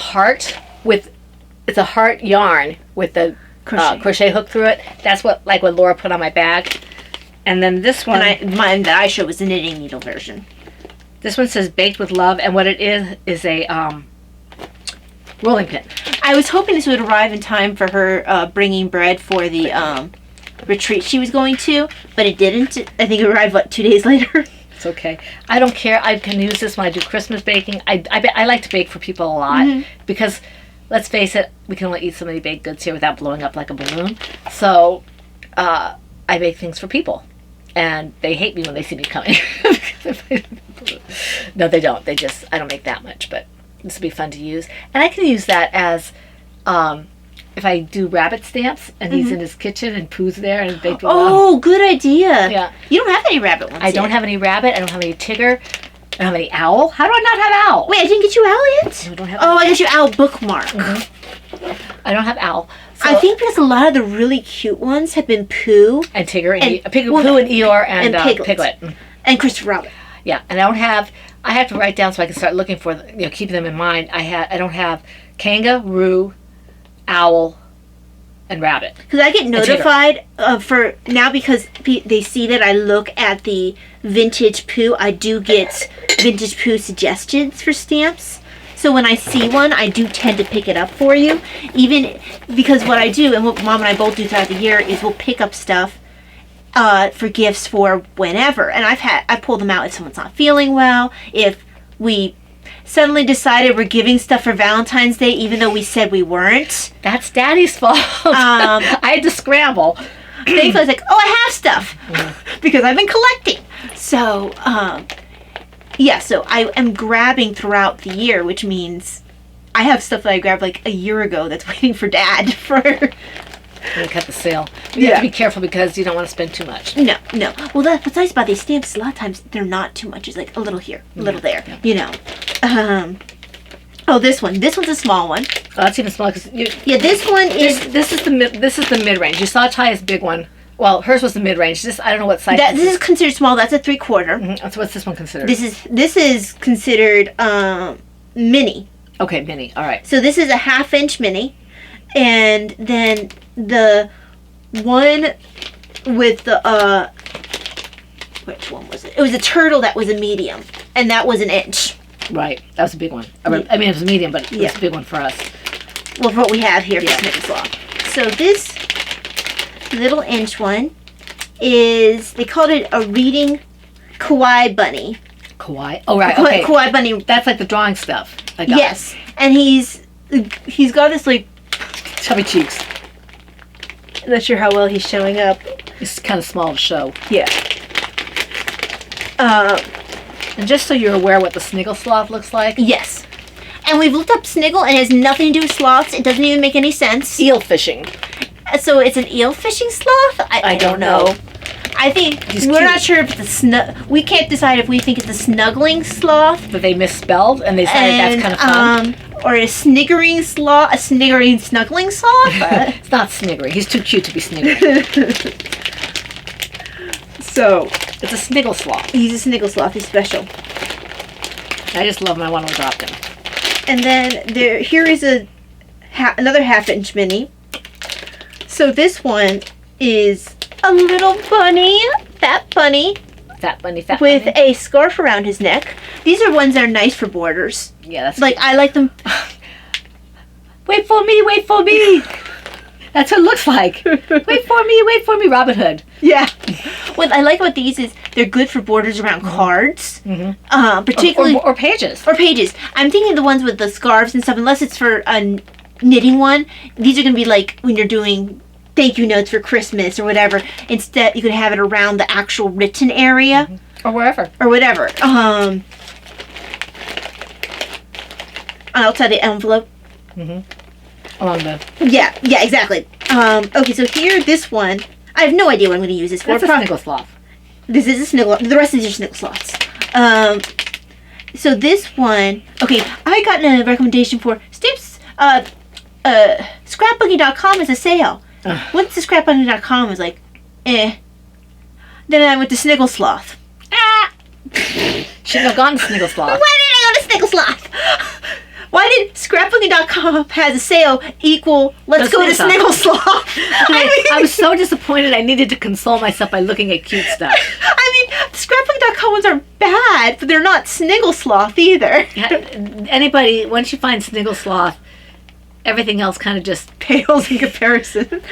heart yarn with the crochet hook through it. That's what Laura put on my bag. And then this one, Mine that I showed was the knitting needle version. This one says baked with love, and what it is a rolling pin. I was hoping this would arrive in time for her bringing bread for the retreat she was going to, but it didn't. I think it arrived 2 days later. It's okay. I don't care. I can use this when I do Christmas baking. I like to bake for people a lot because, let's face it, we can only eat so many baked goods here without blowing up like a balloon. So I bake things for people, and they hate me when they see me coming. No, they don't. I don't make that much, but this will be fun to use. And I can use that as if I do rabbit stamps and he's in his kitchen and Pooh's there and baked with love. Oh, good idea. Yeah. You don't have any rabbit ones I don't have any rabbit. I don't have any Tigger. I don't have any owl. How do I not have owl? Wait, I didn't get you owl yet? No, I don't have I got you owl bookmark. I don't have owl. So, I think because a lot of the really cute ones have been Pooh and Tigger and Pooh and Eeyore and Piglet. And Christopher Robin. Yeah, and I have to write down so I can start looking for, keeping them in mind. I don't have kangaroo, owl, and rabbit. Because I get notified for now because they see that I look at the vintage Pooh. I do get vintage Pooh suggestions for stamps. So when I see one, I do tend to pick it up for you. Even because what I do, and what Mom and I both do throughout the year, is we'll pick up stuff for gifts for whenever. And I pull them out if someone's not feeling well, if we suddenly decided we're giving stuff for Valentine's Day even though we said we weren't. That's Daddy's fault. I had to scramble. Thankfully I was like, oh, I have stuff because I've been collecting. So, so I am grabbing throughout the year, which means I have stuff that I grabbed a year ago that's waiting for Dad for... I'm gonna cut the sale. You have to be careful because you don't want to spend too much. No. Well, what's nice about these stamps is a lot of times they're not too much. It's like a little here, a little there, Oh, this one. This one's a small one. Oh, that's even smaller. This one is... This is the mid-range. You saw Taya's big one. Well, hers was the mid-range. I don't know what size. This is considered small. That's a 3/4. So what's this one considered? This is considered mini. Okay, mini. All right. So this is a 1/2-inch mini, and then the one with the which one was it? It was a turtle that was a medium, and that was 1 inch. Right. That was a big one. I mean, it was a medium, but it was a big one for us. Well, for what we have here for Snickle Sloth. So this little inch one is, they called it a reading kawaii bunny. Kawaii? Oh, right. Okay. Kawaii bunny. That's like the drawing stuff. I got Yes. And he's got this like chubby cheeks. I'm not sure how well he's showing up. It's kind of small to show. Yeah. And just so you're aware what the Sniggle Sloth looks like. Yes. And we've looked up Sniggle and it has nothing to do with sloths. It doesn't even make any sense. Eel fishing. So it's an eel fishing sloth? I don't know. I think we're not sure if it's we can't decide if we think it's a snuggling sloth. But they misspelled and they decided that's kind of fun. Or a sniggering sloth, a sniggering snuggling sloth. It's not sniggering. He's too cute to be sniggering. So it's a Sniggle Sloth. He's a Sniggle Sloth. He's special. I just love him. I want to adopt him. And then here is another 1/2 inch mini. So this one is a little bunny, fat bunny. Fat bunny. With a scarf around his neck. These are ones that are nice for borders. Yeah, that's like, I like them. Wait for me, wait for me. That's what it looks like. Wait for me, Robin Hood. Yeah. What I like about these is they're good for borders around cards. Particularly. Or pages. Or pages. I'm thinking the ones with the scarves and stuff, unless it's for a knitting one. These are going to be like when you're doing thank you notes for Christmas or whatever. Instead, you could have it around the actual written area. Or wherever. Or whatever. Outside the envelope. Along the... Yeah, exactly. Okay, so here, this one, I have no idea what I'm going to use this for. That's a Sniggle Sloth. This is a Sniggle. The rest of these are Sniggle Sloths. So this one, okay, I got a recommendation for stamps. Scrapbooking.com is a sale. Once the Scrapbooking.com was like, eh. Then I went to Sniggle Sloth. Shouldn't have gone to Sniggle Sloth. Why did I go to Sniggle Sloth? Why did Scrapbooking.com has a sale equal let's go to Sniggle Sloth? I was so disappointed I needed to console myself by looking at cute stuff. I mean, the Scrapbooking.com ones are bad, but they're not Sniggle Sloth either. Anybody, once you find Sniggle Sloth, everything else kind of just pales in comparison.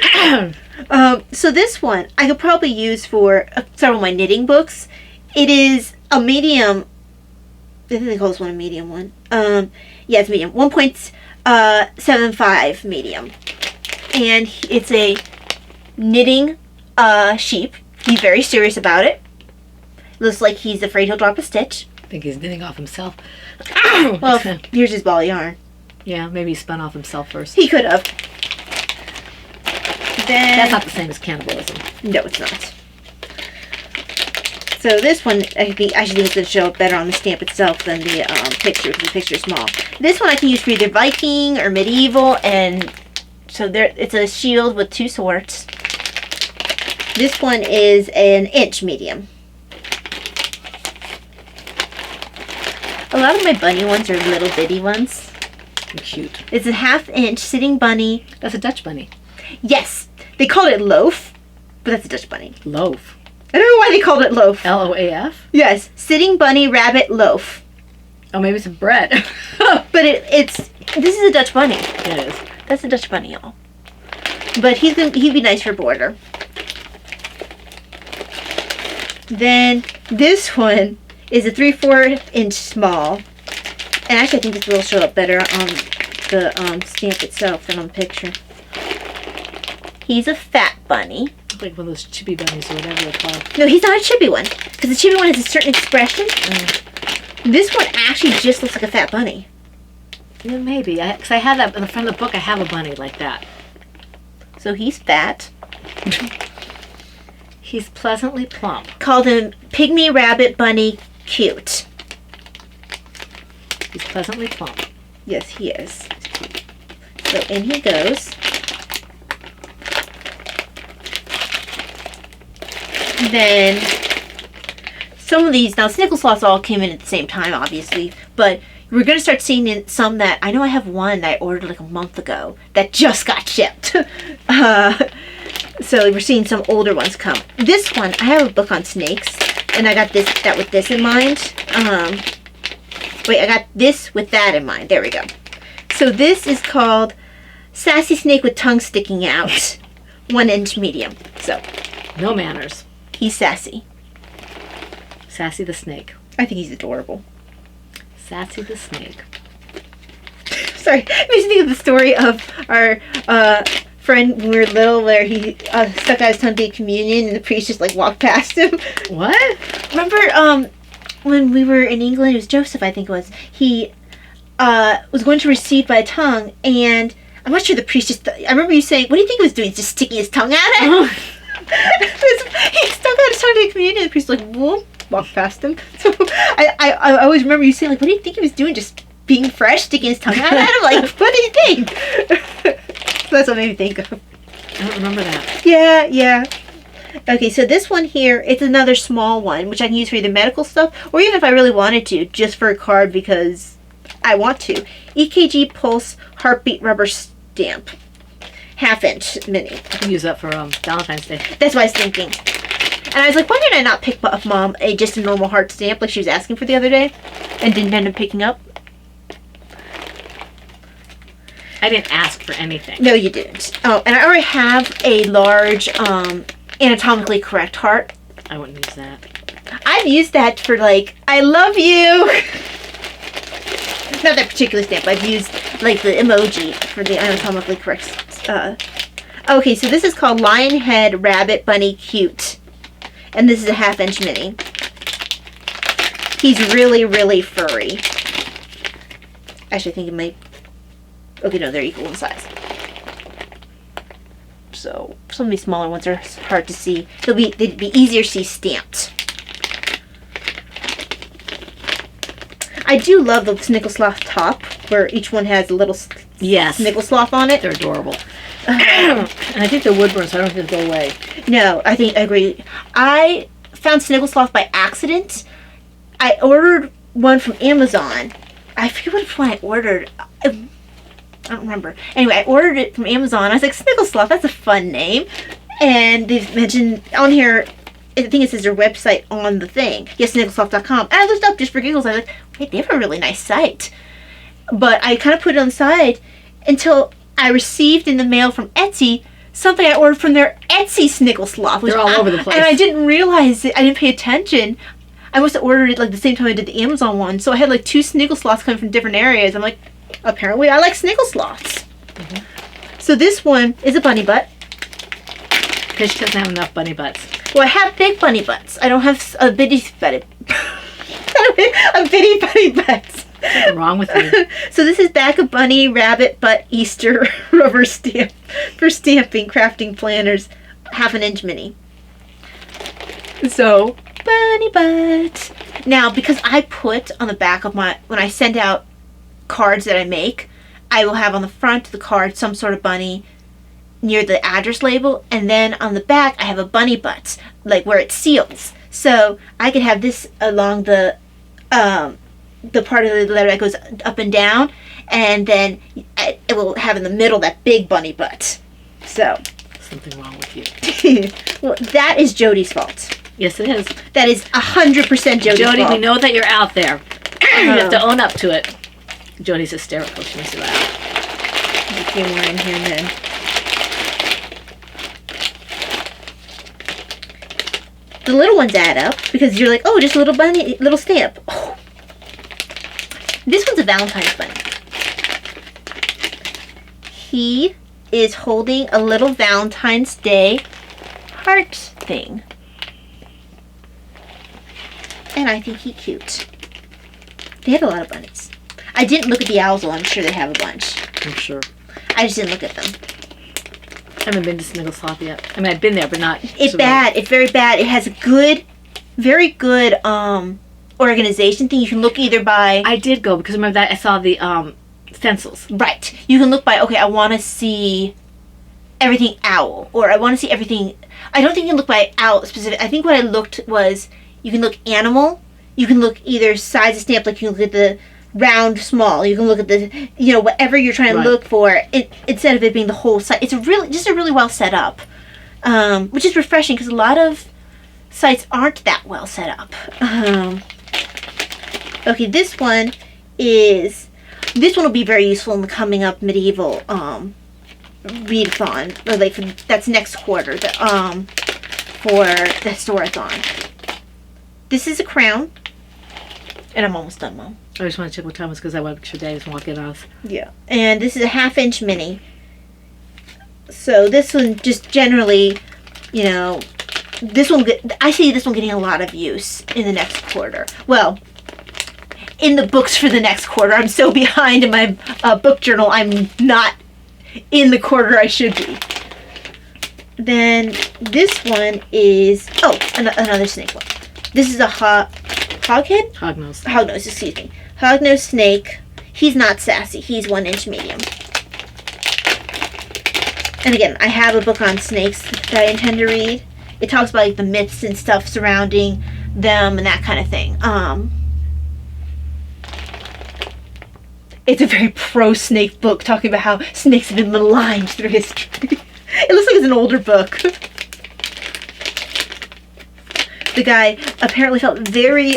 So this one I could probably use for several of my knitting books. It is a medium. I think they call this one a medium one. Yeah, it's medium. 1.75 medium. And it's a knitting sheep. He's very serious about it. Looks like he's afraid he'll drop a stitch. I think he's knitting off himself. Well, here's his ball of yarn. Yeah, maybe he spun off himself first. He could have. Then, that's not the same as cannibalism. No, it's not. So this one, I actually think it's going to show up better on the stamp itself than the picture, because the picture is small. This one I can use for either Viking or medieval, and so it's a shield with 2 swords. This one is an inch medium. A lot of my bunny ones are little bitty ones. Cute. It's a 1/2 inch sitting bunny. That's a Dutch bunny. Yes. They called it loaf, but that's a Dutch bunny. Loaf. I don't know why they called it loaf. L-O-A-F? Yes. Sitting bunny rabbit loaf. Oh, maybe it's a bread. But this is a Dutch bunny. It is. That's a Dutch bunny, y'all. But he'd be nice for border. Then this one is a 3/4 inch small. And actually, I think this will show up better on the stamp itself than on the picture. He's a fat bunny. Like one of those chippy bunnies or whatever they're called. No, he's not a chippy one. Because the chippy one has a certain expression. This one actually just looks like a fat bunny. Yeah, maybe. Because I have that in the front of the book. I have a bunny like that. So he's fat. He's pleasantly plump. Called him Pygmy Rabbit Bunny Cute. He's pleasantly plump. Yes, he is. So in he goes. Then some of these, now Sniggle Sloths all came in at the same time, obviously, but we're going to start seeing some that, I know I have one that I ordered like a month ago that just got shipped. So we're seeing some older ones come. This one, I have a book on snakes, and I got that with this in mind. Wait, I got this with that in mind. There we go. So this is called Sassy Snake with Tongue Sticking Out. 1-inch medium. So, No manners. he's sassy. Sassy the snake. I think he's adorable. Sassy the snake. Sorry, it makes me think of the story of our friend when we were little where he stuck out his tongue to take communion and the priest just like walked past him. What? Remember when we were in England, it was Joseph, I think it was, he was going to receive by tongue, and I'm not sure the priest just, I remember you saying, what do you think he was doing, just sticking his tongue out at him? He stuck out his tongue to take communion and the priest was like, whoop, walked past him. So I always remember you saying, like, what do you think he was doing, just being fresh, sticking his tongue out at him? Like, what do you think? So that's what made me think of. I don't remember that. Yeah. Okay, so this one here, it's another small one, which I can use for either medical stuff, or even if I really wanted to, just for a card because I want to. EKG Pulse Heartbeat Rubber Stamp. 1/2-inch mini. I can use that for Valentine's Day. That's what I was thinking. And I was like, why did I not pick up Mom just a normal heart stamp like she was asking for the other day? And didn't end up picking up? I didn't ask for anything. No, you didn't. Oh, and I already have a large anatomically correct heart. I wouldn't use that. I've used that for like, I love you. Not that particular stamp. I've used like the emoji for the anatomically correct. Okay, so this is called Lion Head Rabbit Bunny Cute. And this is a 1/2-inch mini. He's really, really furry. Actually, I think it might... Okay, no, they're equal in size. So, some of these smaller ones are hard to see. They'd be easier to see stamped. I do love the Snickle Sloth top, where each one has a little Yes. Snickle Sloth on it. They're adorable. And I think they're wood burn, so I don't think they'll go away. No, I agree. I found Snickle Sloth by accident. I ordered one from Amazon. I forget what one I ordered. I don't remember. Anyway, I ordered it from Amazon. I was like, Snickle Sloth, that's a fun name. And they've mentioned on here, I think it says their website on the thing. Yes, snicklesloth.com. And I looked up just for giggles. I was like, wait, they have a really nice site. But I kind of put it on the side until I received in the mail from Etsy something I ordered from their Etsy Snickle Sloth. They're all over the place. And I didn't realize it. I didn't pay attention. I must have ordered it like the same time I did the Amazon one. So I had like 2 Snickle Sloths coming from different areas. I'm like, apparently I like Snickle Sloths. Mm-hmm. So this one is a bunny butt. Because she doesn't have enough bunny butts. Well, I have big bunny butts. I don't have a bitty bunny. A bitty bunny butts. What's wrong with you? So this is Back of Bunny Rabbit Butt Easter rubber stamp for stamping, crafting planners, 1/2-inch mini. So bunny butt. Now, because I put on the back of my, when I send out cards that I make, I will have on the front of the card some sort of bunny near the address label, and then on the back I have a bunny butt, like where it seals. So I could have this along the part of the letter that goes up and down, and then it will have in the middle that big bunny butt. So Something wrong with you. well, that is Jody's fault. Yes, it is. That is 100% Jody's Jody, fault. we know that you're out there. You have to own up to it. Jody's hysterical. She makes you laugh. There's a few more in here then. The little ones add up because you're like, oh, just a little bunny, little stamp. Oh. This one's a Valentine's bunny. He is holding a little Valentine's Day heart thing. And I think he's cute. They have a lot of bunnies. I didn't look at the owls, though. I'm sure they have a bunch. I'm sure. I just didn't look at them. I haven't been to Snickle Sloth yet. I mean, I've been there, but not... It's bad. It's very bad. It has a good, very good organization thing. You can look either by... I did go because remember that I saw the stencils. Right. You can look by, okay, I want to see everything owl. Or I want to see everything... I don't think you can look by owl specific. I think what I looked was, you can look animal. You can look either size of stamp, like you can look at the round, small. You can look at the, you know, whatever you're trying to look for, instead of it being the whole site. It's just a really well set up, which is refreshing because a lot of sites aren't that well set up. Okay, this one is, this one will be very useful in the coming up medieval readathon, or like that's next quarter, for the Historathon. This is a crown, and I'm almost done, Mom. I just want to check what time it is because I want to make sure Daddy's walking us. Yeah, and this is a 1/2 inch mini. So this one just generally, you know, I see this one getting a lot of use in the next quarter. Well, in the books for the next quarter. I'm so behind in my book journal, I'm not in the quarter I should be. Then this one is, another snake one. This is a hoghead? Hognose, excuse me. Hognose snake. He's not sassy. He's 1 inch medium. And again, I have a book on snakes that I intend to read. It talks about like the myths and stuff surrounding them and that kind of thing. It's a very pro-snake book talking about how snakes have been maligned through history. It looks like it's an older book. The guy apparently felt very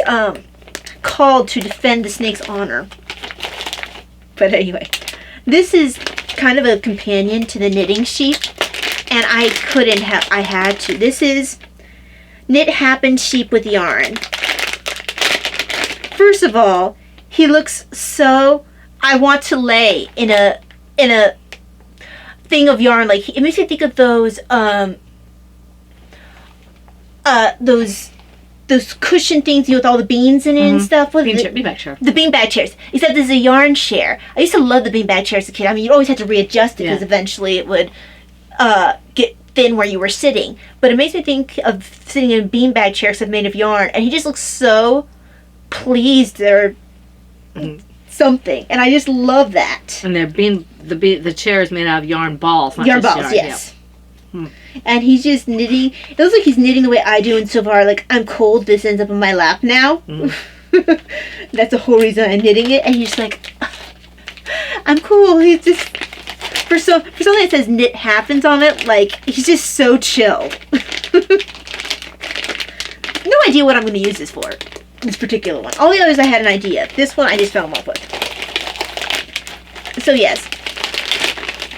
called to defend the snake's honor. But anyway, this is kind of a companion to the knitting sheep, and I had to. This is Knit Happen Sheep with Yarn. First of all, he looks so, I want to lay in a thing of yarn. Like, it makes me think of those cushion things, with all the beans in it and stuff. Beanbag chair. The beanbag chairs. Except there's a yarn share. I used to love the beanbag chairs as a kid. I mean, you'd always have to readjust it because eventually it would get thin where you were sitting. But it makes me think of sitting in a beanbag chair except made of yarn. And he just looks so pleased or something. And I just love that. And the chair is made out of yarn balls. Not Yarn just balls, yarn. yes. Yeah. And he's just knitting. It looks like he's knitting the way I do insofar, like, I'm cold, this ends up in my lap now. That's the whole reason I'm knitting it. And he's just like, I'm cool. He's just, for something that says knit happens on it, like, he's just so chill. No idea what I'm going to use this for. This particular one. All the others I had an idea. This one I just fell in love with. So yes.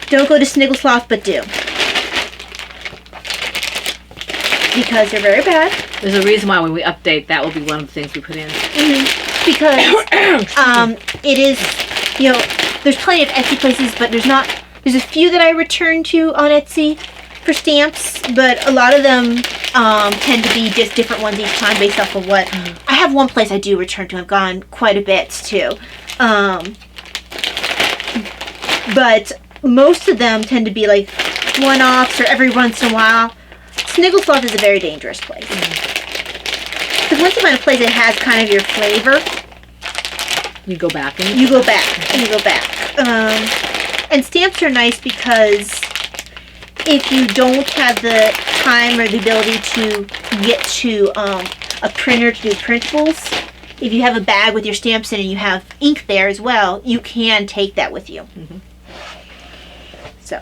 Don't go to Snigglesloft, but do. Because they're very bad. There's a reason why when we update, that will be one of the things we put in. Because it is, there's plenty of Etsy places, but there's a few that I return to on Etsy for stamps, but a lot of them tend to be just different ones each time based off of what. I have one place I do return to. I've gone quite a bit to. But most of them tend to be like one-offs or every once in a while. Snigglesloft is a very dangerous place. Because once you find a place that has kind of your flavor, you go back. And stamps are nice because if you don't have the time or the ability to get to a printer to do printables, if you have a bag with your stamps in and you have ink there as well, you can take that with you. So,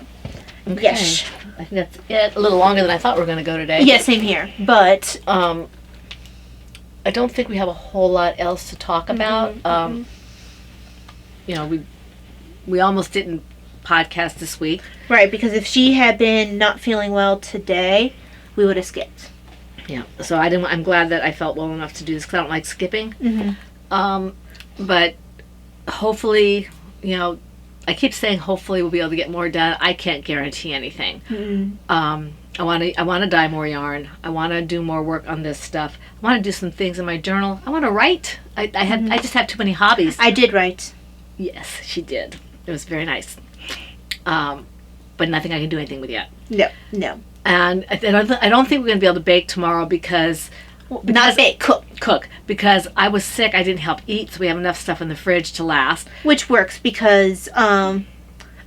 okay. Yes. I think that's it. A little longer than I thought we were going to go today. Yeah, same here. But I don't think we have a whole lot else to talk about. We almost didn't podcast this week. Right, because if she had been not feeling well today, we would have skipped. Yeah, so I'm glad that I felt well enough to do this because I don't like skipping. But hopefully, I keep saying hopefully we'll be able to get more done. I can't guarantee anything. I want to dye more yarn. I want to do more work on this stuff. I want to do some things in my journal. I want to write. I just have too many hobbies. I did write. Yes, she did. It was very nice. But nothing I can do anything with yet. No. And I don't think we're going to be able to bake tomorrow because not bake, cook. Because I was sick, I didn't help eat, so we have enough stuff in the fridge to last. Which works because I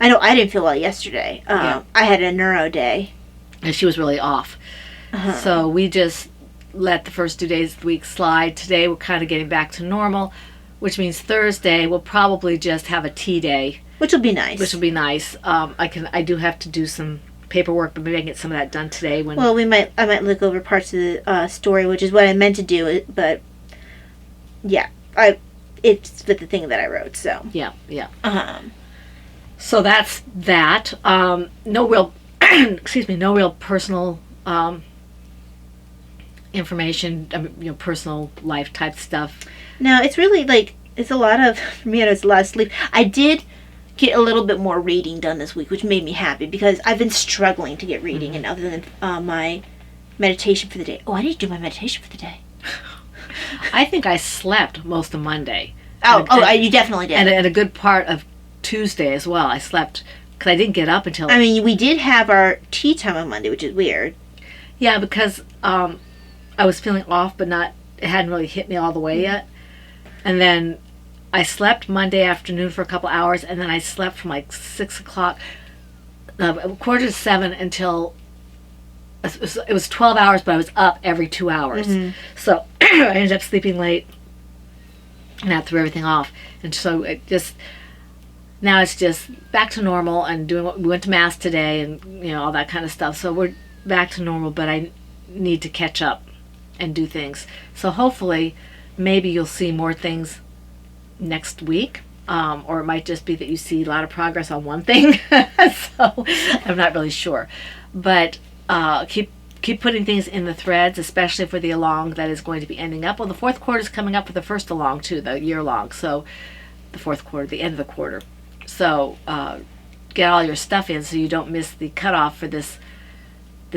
know I didn't feel well yesterday. I had a neuro day. And she was really off. So we just let the first 2 days of the week slide. Today we're kind of getting back to normal, which means Thursday we'll probably just have a tea day. Which will be nice. I do have to do some paperwork, but maybe I can get some of that done today. Well, I might look over parts of the story, which is what I meant to do. But yeah, it's with the thing that I wrote. So Yeah, yeah. um, So that's that. No real, excuse me, no real personal information. I mean, personal life type stuff. no, it's really like it's a lot of for me. It's a lot of sleep. I did get a little bit more reading done this week, which made me happy because I've been struggling to get reading, and other than my meditation for the day. Oh, I need to do my meditation for the day. I think I slept most of Monday. You definitely did. And a good part of Tuesday as well. I slept because I didn't get up until. I mean, we did have our tea time on Monday, which is weird. Yeah, because I was feeling off, but not. It hadn't really hit me all the way yet. And then I slept Monday afternoon for a couple hours, and then I slept from like 6 o'clock, 6:45 until. It was 12 hours, but I was up every 2 hours. So I ended up sleeping late, and that threw everything off. And so now it's just back to normal and doing what we went to mass today and all that kind of stuff. So we're back to normal, but I need to catch up and do things. So hopefully, maybe you'll see more things next week. Or it might just be that you see a lot of progress on one thing. So I'm not really sure. But keep putting things in the threads, especially for the along that is going to be ending up. Well, the fourth quarter is coming up for the first along too, the year long. So the fourth quarter, the end of the quarter. So get all your stuff in so you don't miss the cutoff for this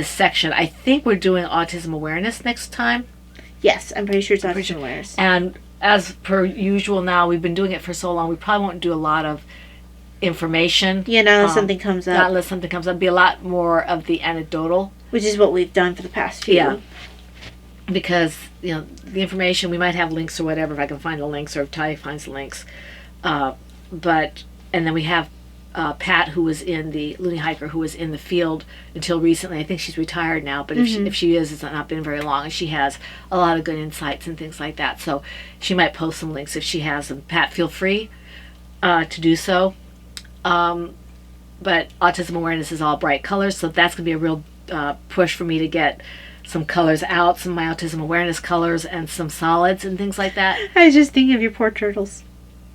section. I think we're doing autism awareness next time. Yes, I'm pretty sure it's autism awareness. And as per usual now, we've been doing it for so long, we probably won't do a lot of information. Yeah, not unless something comes up. Not unless something comes up. Be a lot more of the anecdotal. Which is what we've done for the past few. Yeah. Because, the information, we might have links or whatever, if I can find the links or if Ty finds the links. And then we have Pat, who was in the Looney Hiker, who was in the field until recently. I think she's retired now, but if she is, it's not been very long. And she has a lot of good insights and things like that. So she might post some links if she has them. Pat, feel free to do so. But autism awareness is all bright colors, so that's going to be a real push for me to get some colors out, some of my autism awareness colors, and some solids and things like that. I was just thinking of your poor turtles.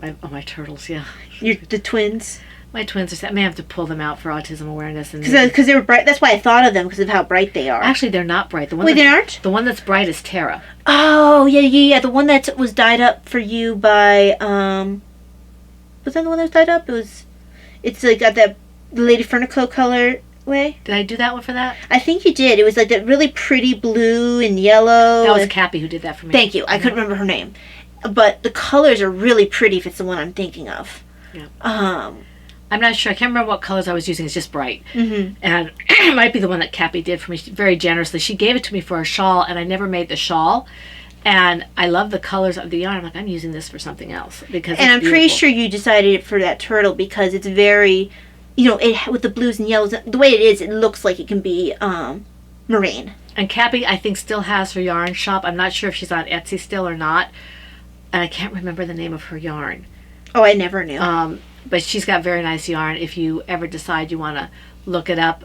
My turtles, yeah. The twins. My twins are sad. I may have to pull them out for autism awareness. Because they were bright. That's why I thought of them, because of how bright they are. Actually, they're not bright. Wait, they aren't? The one that's bright is Tara. Oh, yeah. The one that was dyed up for you by, was that the one that was dyed up? It's like got that Lady Furnico color way. Did I do that one for that? I think you did. It was like that really pretty blue and yellow. That was Cappy who did that for me. Thank you. I couldn't remember her name. But the colors are really pretty if it's the one I'm thinking of. Yeah. I'm not sure. I can't remember what colors I was using. It's just bright. And it might be the one that Cappy did for me very generously. She gave it to me for a shawl, and I never made the shawl. And I love the colors of the yarn. I'm like, I'm using this for something else. And I'm pretty sure you decided it for that turtle because it's very, with the blues and yellows, the way it is, it looks like it can be marine. And Cappy, I think, still has her yarn shop. I'm not sure if she's on Etsy still or not. And I can't remember the name of her yarn. Oh, I never knew. But she's got very nice yarn. If you ever decide you want to look it up,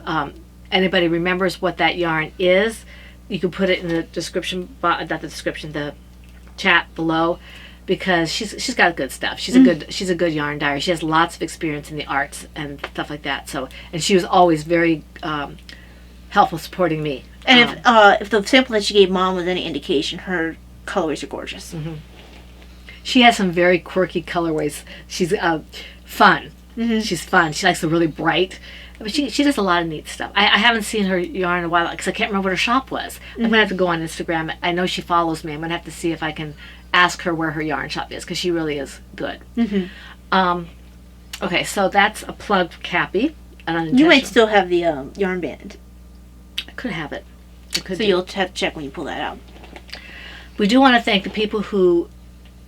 anybody remembers what that yarn is, you can put it in the the chat below, because she's got good stuff. She's a good yarn dyer. She has lots of experience in the arts and stuff like that. So, and she was always very helpful, supporting me. And if the sample that she gave Mom was any indication, her colorways are gorgeous. She has some very quirky colorways. She's fun. She's fun. She likes the really bright. But she does a lot of neat stuff. I haven't seen her yarn in a while because I can't remember what her shop was. I'm going to have to go on Instagram. I know she follows me. I'm going to have to see if I can ask her where her yarn shop is, because she really is good. Okay, so that's a plug for Cappy. You might still have the yarn band. I could have it. So you'll have to check when you pull that out. We do want to thank the people who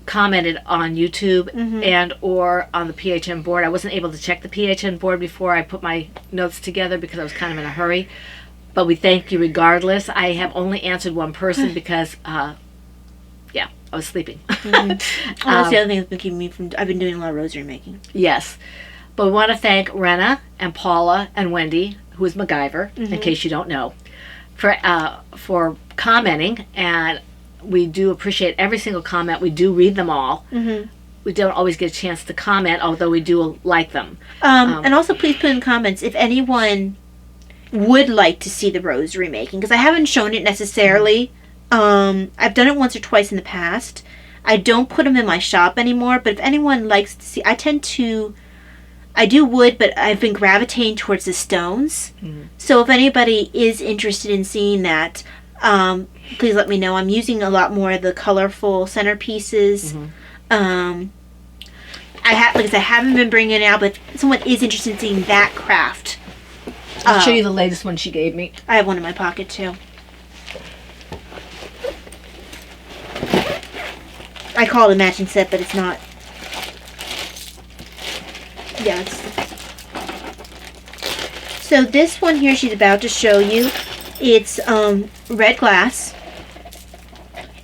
commented on YouTube and or on the PHN board. I wasn't able to check the PHN board before I put my notes together because I was kind of in a hurry. But we thank you regardless. I have only answered one person because, I was sleeping. That's the other thing that's been keeping me from... I've been doing a lot of rosary making. Yes. But we want to thank Rena and Paula and Wendy, who is MacGyver, in case you don't know, for commenting. And we do appreciate every single comment. We do read them all. we don't always get a chance to comment, although we do like them. And also, please put in comments if anyone would like to see the rosary making, because I haven't shown it necessarily. I've done it once or twice in the past. I don't put them in my shop anymore, but if anyone likes to see, I do wood, but I've been gravitating towards the stones. So if anybody is interested in seeing that, please let me know. I'm using a lot more of the colorful centerpieces. Like I said, I haven't been bringing it out, but if someone is interested in seeing that craft, I'll show you the latest one she gave me. I have one in my pocket too. I call it a matching set, but it's not. Yeah. So this one here she's about to show you, it's red glass.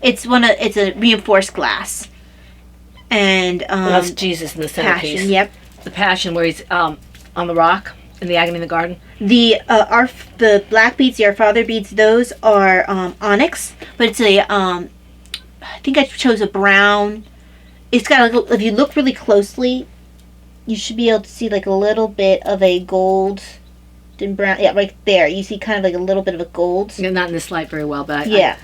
It's a reinforced glass. And that's Jesus in the centerpiece. Passion, yep. The Passion where he's on the rock in the agony in the garden. The black beads, the Our Father beads, those are onyx, but it's a I think I chose a brown. It's got if you look really closely, you should be able to see like a little bit of a gold and brown. Yeah, right there. You see kind of like a little bit of a gold. Yeah, not in this light very well, but yeah.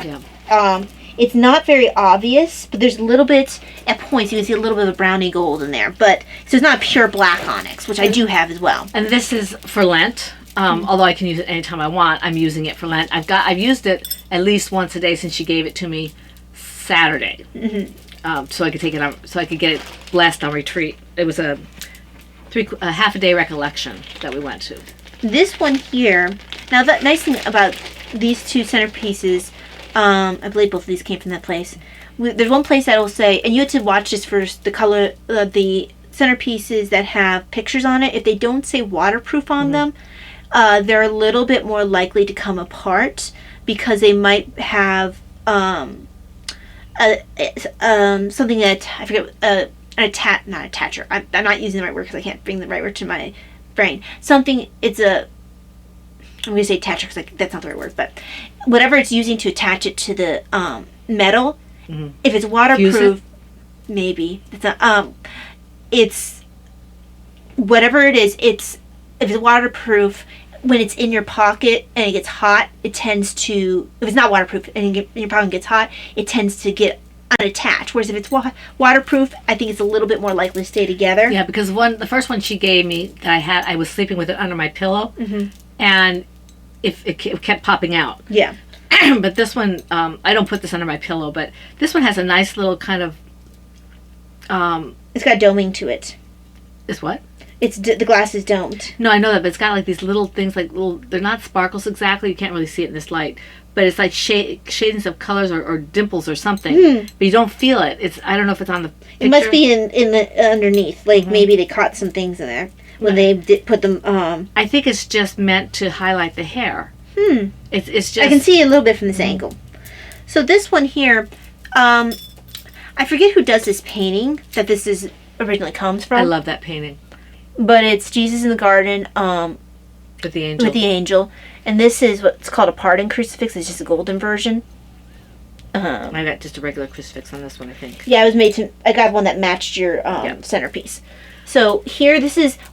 It's not very obvious, but there's a little bit at points. You can see a little bit of browny gold in there, but so it's not pure black onyx, which I do have as well. And this is for Lent. Although I can use it anytime I want, I'm using it for Lent. I've used it at least once a day since she gave it to me Saturday, so I could take it on, so I could get it blessed on retreat. It was a half a day recollection that we went to. This one here. Now, the nice thing about these two centerpieces, I believe both of these came from that place. There's one place that will say, and you have to watch this for the color, the centerpieces that have pictures on it. If they don't say waterproof on them, they're a little bit more likely to come apart because they might have something that I forget. Not attacher. I'm not using the right word because I can't bring the right word to my brain. Something. I'm going to say attacher because that's not the right word, but whatever it's using to attach it to the metal, if it's waterproof, maybe it's whatever it is. If it's waterproof, when it's in your pocket and it gets hot, it tends to. If it's not waterproof and your pocket gets hot, it tends to get unattached. Whereas if it's waterproof, I think it's a little bit more likely to stay together. Yeah, because the first one she gave me that I was sleeping with it under my pillow, and it kept popping out. Yeah. But this one, I don't put this under my pillow, but this one has a nice little kind of. It's got doming to it. It's what? It's the glass is domed. No, I know that, but it's got like these little things, like little. They're not sparkles exactly. You can't really see it in this light, but it's like shadings of colors or dimples or something. But you don't feel it. I don't know if it's on the picture. It must be in the underneath. Like maybe they caught some things in there when they put them. I think it's just meant to highlight the hair. It's just. I can see it a little bit from this angle. So this one here, I forget who does this painting that this is originally comes from. I love that painting. But it's Jesus in the garden With the angel. with the angel. And this is what's called a pardon crucifix. It's just a golden version. I got just a regular crucifix on this one, I think. Yeah, I got one that matched your centerpiece. So here,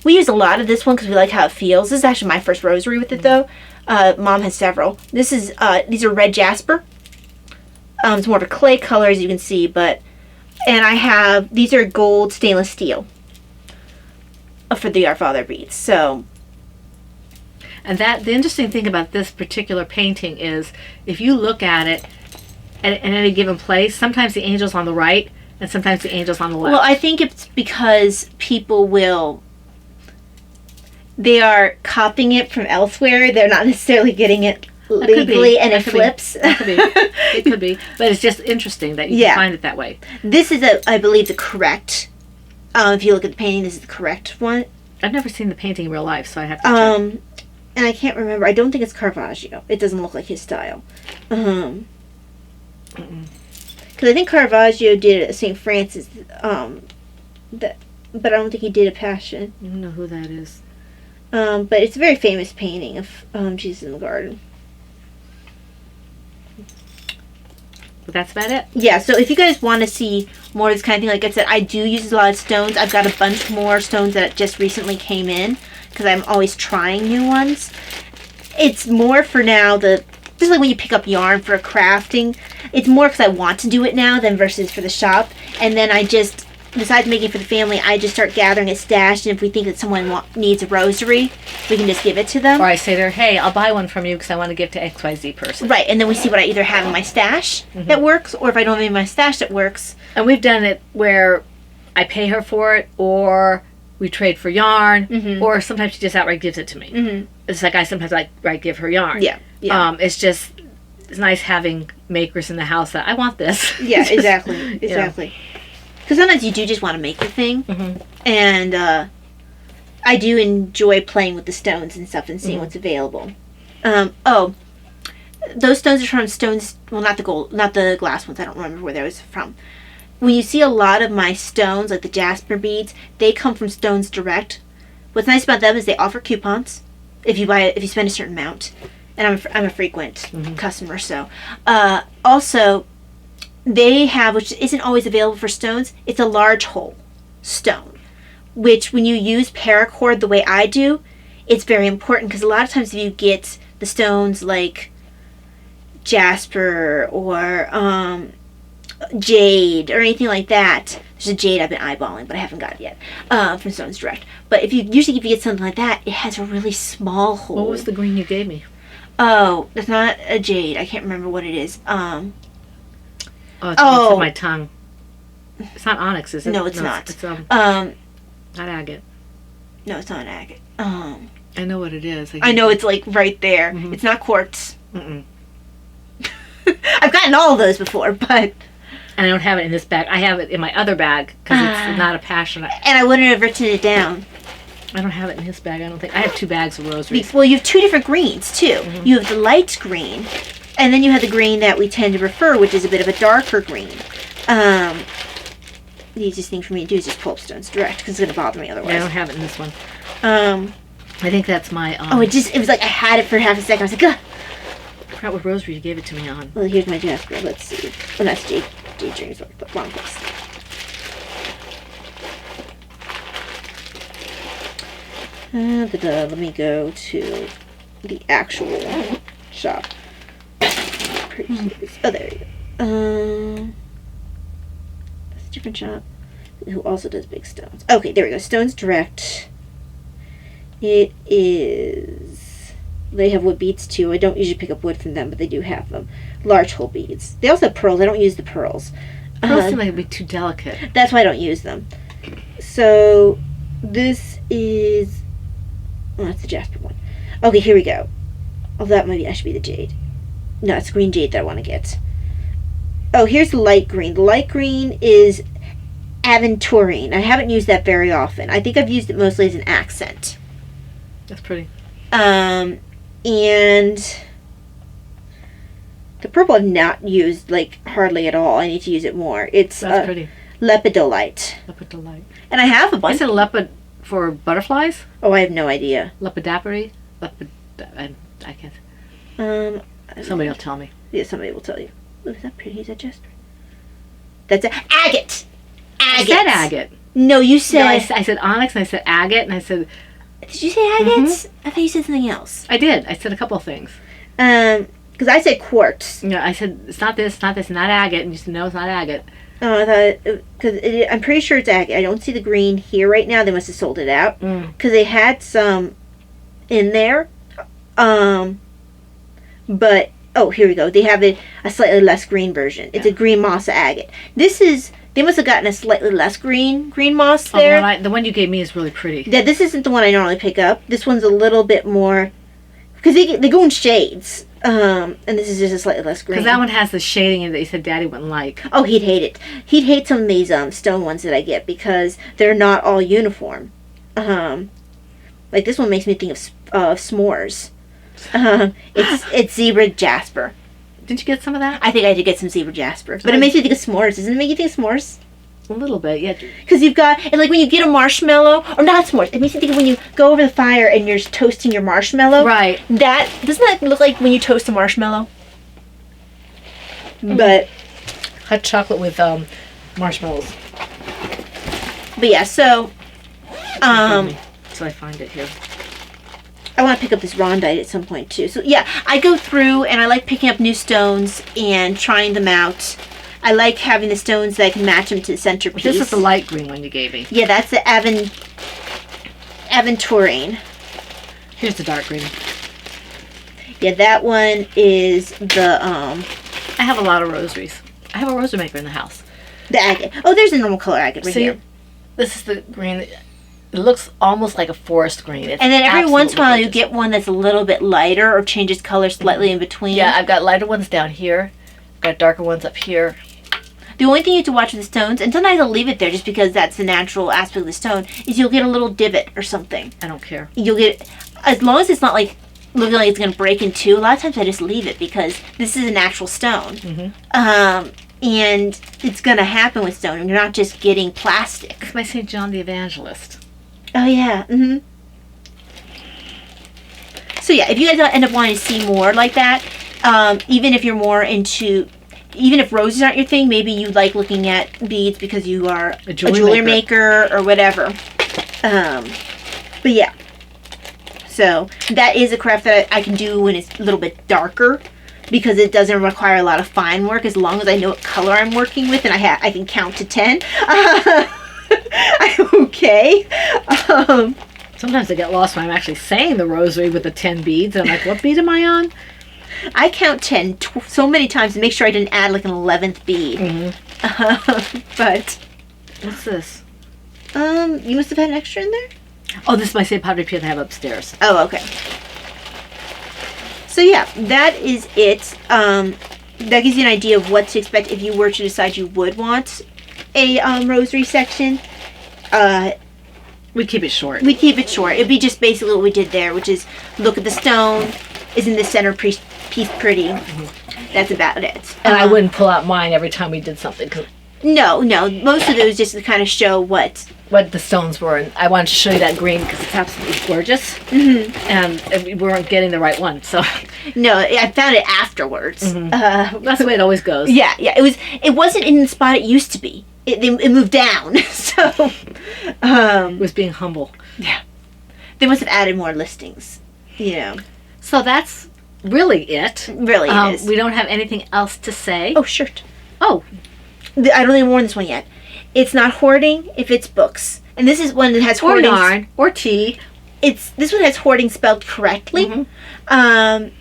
we use a lot of this one because we like how it feels. This is actually my first rosary with it though. Mom has several. These are red jasper. It's more of a clay color as you can see, and these are gold stainless steel for the Our Father beads. So, and the interesting thing about this particular painting is if you look at it at any given place, sometimes the angel's on the right and sometimes the angel's on the left. Well, I think it's because they are copying it from elsewhere. They're not necessarily getting it legally, and it flips. It could be. But it's just interesting that you can find it that way. This is, I believe, the correct. If you look at the painting, this is the correct one. I've never seen the painting in real life, so I have to check. And I can't remember. I don't think it's Caravaggio. It doesn't look like his style. Because I think Caravaggio did it at St. Francis. But I don't think he did a Passion. I don't know who that is. But it's a very famous painting of Jesus in the garden. But that's about it. Yeah, so if you guys want to see more of this kind of thing, like I said, I do use a lot of stones. I've got a bunch more stones that just recently came in because I'm always trying new ones. It's more for now, just like when you pick up yarn for crafting, it's more because I want to do it now than versus for the shop. And then I just, besides making it for the family, I just start gathering a stash, and if we think that someone needs a rosary, we can just give it to them. Or I say to her, hey, I'll buy one from you because I want to give to XYZ person. Right, and then we see what I either have in my stash that works, or if I don't have any in my stash that works. And we've done it where I pay her for it, or we trade for yarn, or sometimes she just outright gives it to me. It's like I sometimes give her yarn. Yeah. It's nice having makers in the house that I want this. Yeah, exactly. Because sometimes you do just want to make the thing, and I do enjoy playing with the stones and stuff and seeing what's available. Those stones are from Stones. Well, not the glass ones. I don't remember where those are from. When you see a lot of my stones, like the Jasper beads, they come from Stones Direct. What's nice about them is they offer coupons if you spend a certain amount, and I'm a frequent customer. So, also, they have, which isn't always available for stones, it's a large hole stone, which when you use paracord the way I do, it's very important because a lot of times if you get the stones like Jasper or jade or anything like that, there's a jade I've been eyeballing but I haven't got it yet from Stones Direct, but if you get something like that, it has a really small hole. What was the green you gave me? Oh, that's not a jade. I can't remember what it is. It's on my tongue. It's not onyx, is it? No, it's not. It's not agate. No, it's not agate. I know what it is. I know it's like right there. It's not quartz. Mm-mm. I've gotten all of those before, but... And I don't have it in this bag. I have it in my other bag because it's not a passion. And I wouldn't have written it down. I don't have it in this bag. I don't think. I have 2 bags of rosaries. Well, you have 2 different greens, too. You have the light green, and then you have the green that we tend to prefer, which is a bit of a darker green. The easiest thing for me to do is just pull up Stones Direct, because it's going to bother me otherwise. Yeah, I don't have it in this one. I think that's my... it was like I had it for half a second. I was like, ugh. I forgot what rosary you gave it to me on. Well, here's my Jasper. Let's see. Oh, that's Jade Dreams. Wrong place. Let me go to the actual shop. Oh, there you go. That's a different shop. Who also does big stones. Okay, there we go. Stones Direct. It is... They have wood beads too. I don't usually pick up wood from them, but they do have them. Large hole beads. They also have pearls. I don't use the pearls. Pearls seem like it'd be too delicate. That's why I don't use them. So, this is... Oh, that's the Jasper one. Okay, here we go. Oh, that should be the jade. No, it's green jade that I want to get. Oh, here's the light green. The light green is aventurine. I haven't used that very often. I think I've used it mostly as an accent. That's pretty. And the purple I've not used, hardly at all. I need to use it more. It's That's pretty. Lepidolite. Lepidolite. And I have a bunch. Is it lepid for butterflies? Oh, I have no idea. Lepidoptery? I can't. Somebody will tell me. Yeah, somebody will tell you. Oh, is that pretty? Is that Jasper? That's agate. Agate. I said agate. No, you said... No, I said onyx, and I said agate, and I said... Did you say agates? I thought you said something else. I did. I said a couple of things. Because I said quartz. Yeah, I said, it's not this, not agate, and you said, no, it's not agate. Oh, I thought... Because I'm pretty sure it's agate. I don't see the green here right now. They must have sold it out. Because they had some in there. But... Oh, here we go. They have a slightly less green version. It's a green moss agate. This is... They must have gotten a slightly less green moss there. Oh, the one you gave me is really pretty. Yeah, this isn't the one I normally pick up. This one's a little bit more... Because they go in shades. And this is just a slightly less green. Because that one has the shading in it that you said Daddy wouldn't like. Oh, he'd hate it. He'd hate some of these stone ones that I get because they're not all uniform. Like this one makes me think of s'mores. It's zebra jasper. Didn't you get some of that? I think I did get some zebra jasper. But it makes me think of s'mores. Doesn't it make you think of s'mores? A little bit, yeah. Because you've got, it's like when you get a marshmallow, or not s'mores, it makes me think of when you go over the fire and you're toasting your marshmallow. Right. Doesn't that look like when you toast a marshmallow? But hot chocolate with marshmallows. But yeah, so So I find it here. I want to pick up this rondite at some point too. So yeah, I go through and I like picking up new stones and trying them out. I like having the stones that I can match them to the centerpiece. This is the light green one you gave me. Yeah, that's the Aventurine. Here's the dark green. Yeah, that one is the I have a lot of rosaries. I have a rosary maker in the house. the agate. Oh, there's a normal color agate right See, here. this is the green. It looks almost like a forest green. It's And then every once in a while you absolutely get one that's a little bit lighter or changes color slightly in between. gorgeous. Yeah, I've got lighter ones down here. I've got darker ones up here. The only thing you have to watch with the stones, and sometimes I'll leave it there just because that's the natural aspect of the stone, is you'll get a little divot or something. I don't care. You'll get, as long as it's not like looking like it's going to break in two, a lot of times I just leave it because this is a natural stone. And it's going to happen with stone, and you're not just getting plastic. It's my St. John the Evangelist. Oh, yeah. So, yeah, if you guys end up wanting to see more like that, even if you're more into... Even if roses aren't your thing, maybe you like looking at beads because you are a jewelry maker or whatever. But yeah. So that is a craft that I can do when it's a little bit darker because it doesn't require a lot of fine work as long as I know what color I'm working with and I can count to 10. I'm okay. Sometimes I get lost when I'm actually saying the rosary with the 10 beads. And I'm like, what bead am I on? I count 10 so many times to make sure I didn't add like an 11th bead. But What's this? you must have had an extra in there? Oh, this is my St. Padre Pio that I have upstairs. Oh, okay. So yeah, that is it. That gives you an idea of what to expect if you were to decide you would want a rosary section. We keep it short. We keep it short. It'd be just basically what we did there, which is look at the stone. Isn't the center piece pretty? That's about it. And I wouldn't pull out mine every time we did something. 'Cause No. Most of it was just to kind of show what the stones were. And I wanted to show you that green because it's absolutely gorgeous. And we weren't getting the right one. So No, I found it afterwards. that's the way it always goes. Yeah. It wasn't in the spot it used to be. It moved down. So It was being humble. yeah, they must have added more listings. So that's really it. Really, it is. We don't have anything else to say. Oh, shirt. Oh, I don't even worn this one yet. It's not hoarding if it's books, and this is one that has or hoarding. yarn, or tea. This one has hoarding spelled correctly. And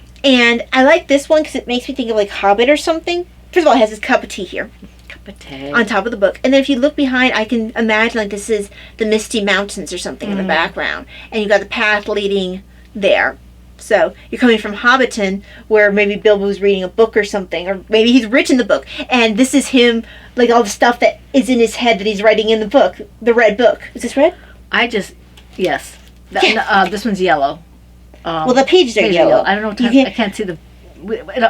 I like this one because it makes me think of like Hobbit or something. First of all, it has this cup of tea here Cup of tea. on top of the book, and then if you look behind, I can imagine like this is the Misty Mountains or something in the background, and you got the path leading there. So you're coming from Hobbiton, where maybe Bilbo was reading a book or something, or maybe he's rich in the book, and this is him, like all the stuff that is in his head that he's writing in the book, the red book. Is this red? Yes. This one's yellow. Well, the pages are yellow. I don't know. I can't see the.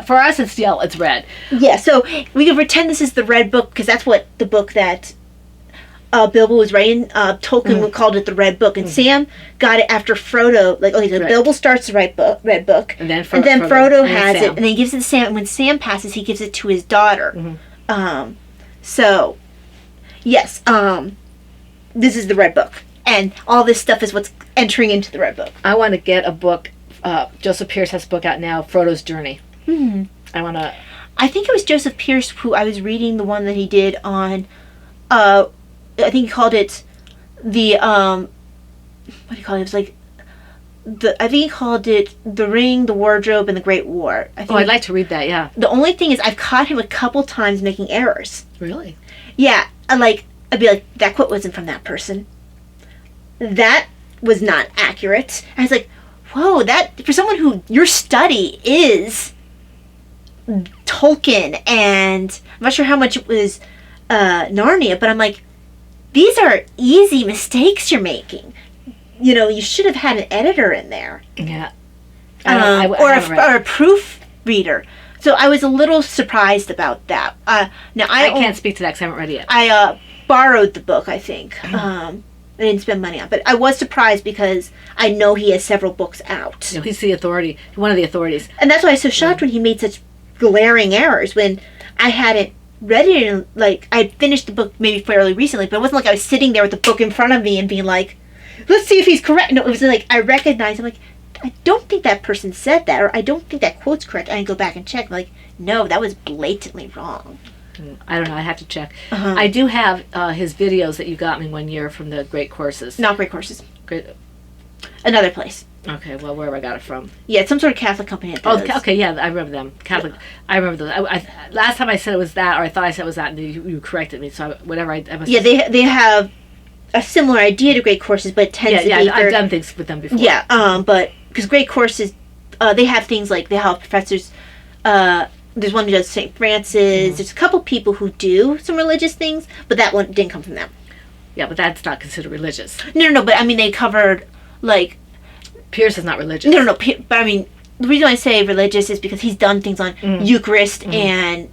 For us, it's yellow. It's red. Yeah, so we can pretend this is the red book because that's what the book that Bilbo was writing. Tolkien called it the red book, and Sam got it after Frodo. Like, okay, so Right. Bilbo starts the red book, And then Frodo has Sam. it, and then he gives it to Sam. And when Sam passes, he gives it to his daughter. So, yes, this is the red book, and all this stuff is what's entering into the red book. I want to get a book. Joseph Pierce has a book out now, Frodo's Journey. I want to. I think it was Joseph Pierce who I was reading the one that he did on. I think he called it the what do you call it? It was like I think he called it The Ring, the Wardrobe, and the Great War. I think I'd like to read that. Yeah. the only thing is I've caught him a couple times making errors. Really? Yeah, I'd be like, that quote wasn't from that person. That was not accurate. I was like, whoa, that for someone who your study is Tolkien, and I'm not sure how much it was Narnia, but I'm like, these are easy mistakes you're making. You should have had an editor in there. Yeah. Or a proofreader. So I was a little surprised about that. Now I can't speak to that because I haven't read it yet. I borrowed the book, I think. I didn't spend money on it. But I was surprised because I know he has several books out. He's the authority. One of the authorities. And that's why I was so shocked when he made such glaring errors when I hadn't read it and like I had finished the book maybe fairly recently, but it wasn't like I was sitting there with the book in front of me and being like, let's see if he's correct. No, it was like I recognized, I'm like, I don't think that person said that, or I don't think that quote's correct. I go back and check. I'm like, no, that was blatantly wrong. I don't know. I have to check. Uh-huh. I do have his videos that you got me one year from the Great Courses. Not Great Courses. Great. Another place. Okay, well, where I got it from? Yeah, it's some sort of Catholic company. That does. Okay, yeah, I remember them. Catholic. Yeah. I remember those. Last time I said it was that, or I thought I said it was that, and you corrected me. So whatever I must. Yeah, they have a similar idea to Great Courses, but it tends to be. Yeah, I've done things with them before. Yeah, but because Great Courses, they have things like they have professors. There's one who does St. Francis. Mm-hmm. There's a couple people who do some religious things, but that one didn't come from them. Yeah, but that's not considered religious. No, but I mean they covered like. Pierce is not religious. No, but I mean the reason I say religious is because he's done things on Eucharist and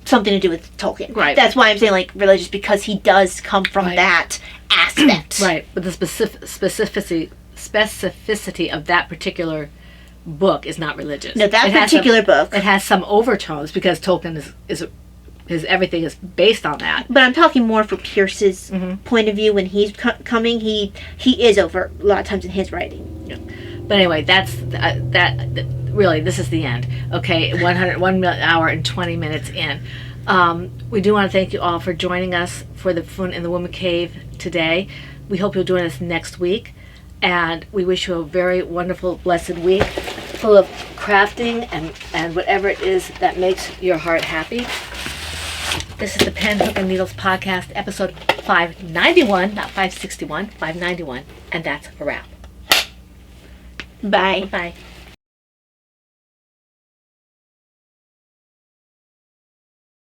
something to do with Tolkien. Right. That's why I'm saying like religious, because he does come from that aspect. Right, but the specificity of that particular book is not religious. No, that particular book. It has some overtones because Tolkien is everything is based on that. But I'm talking more for Pierce's point of view when he's coming. He is over a lot of times in his writing. Yeah. But anyway, that's really this is the end. Okay, 1 hour and 20 minutes in. We do want to thank you all for joining us for the Fun in the Woman Cave today. We hope you'll join us next week, and we wish you a very wonderful, blessed week full of crafting and whatever it is that makes your heart happy. This is the Pen, Hook, and Needles podcast, episode 591, not 561, 591, and that's a wrap. Bye. Bye.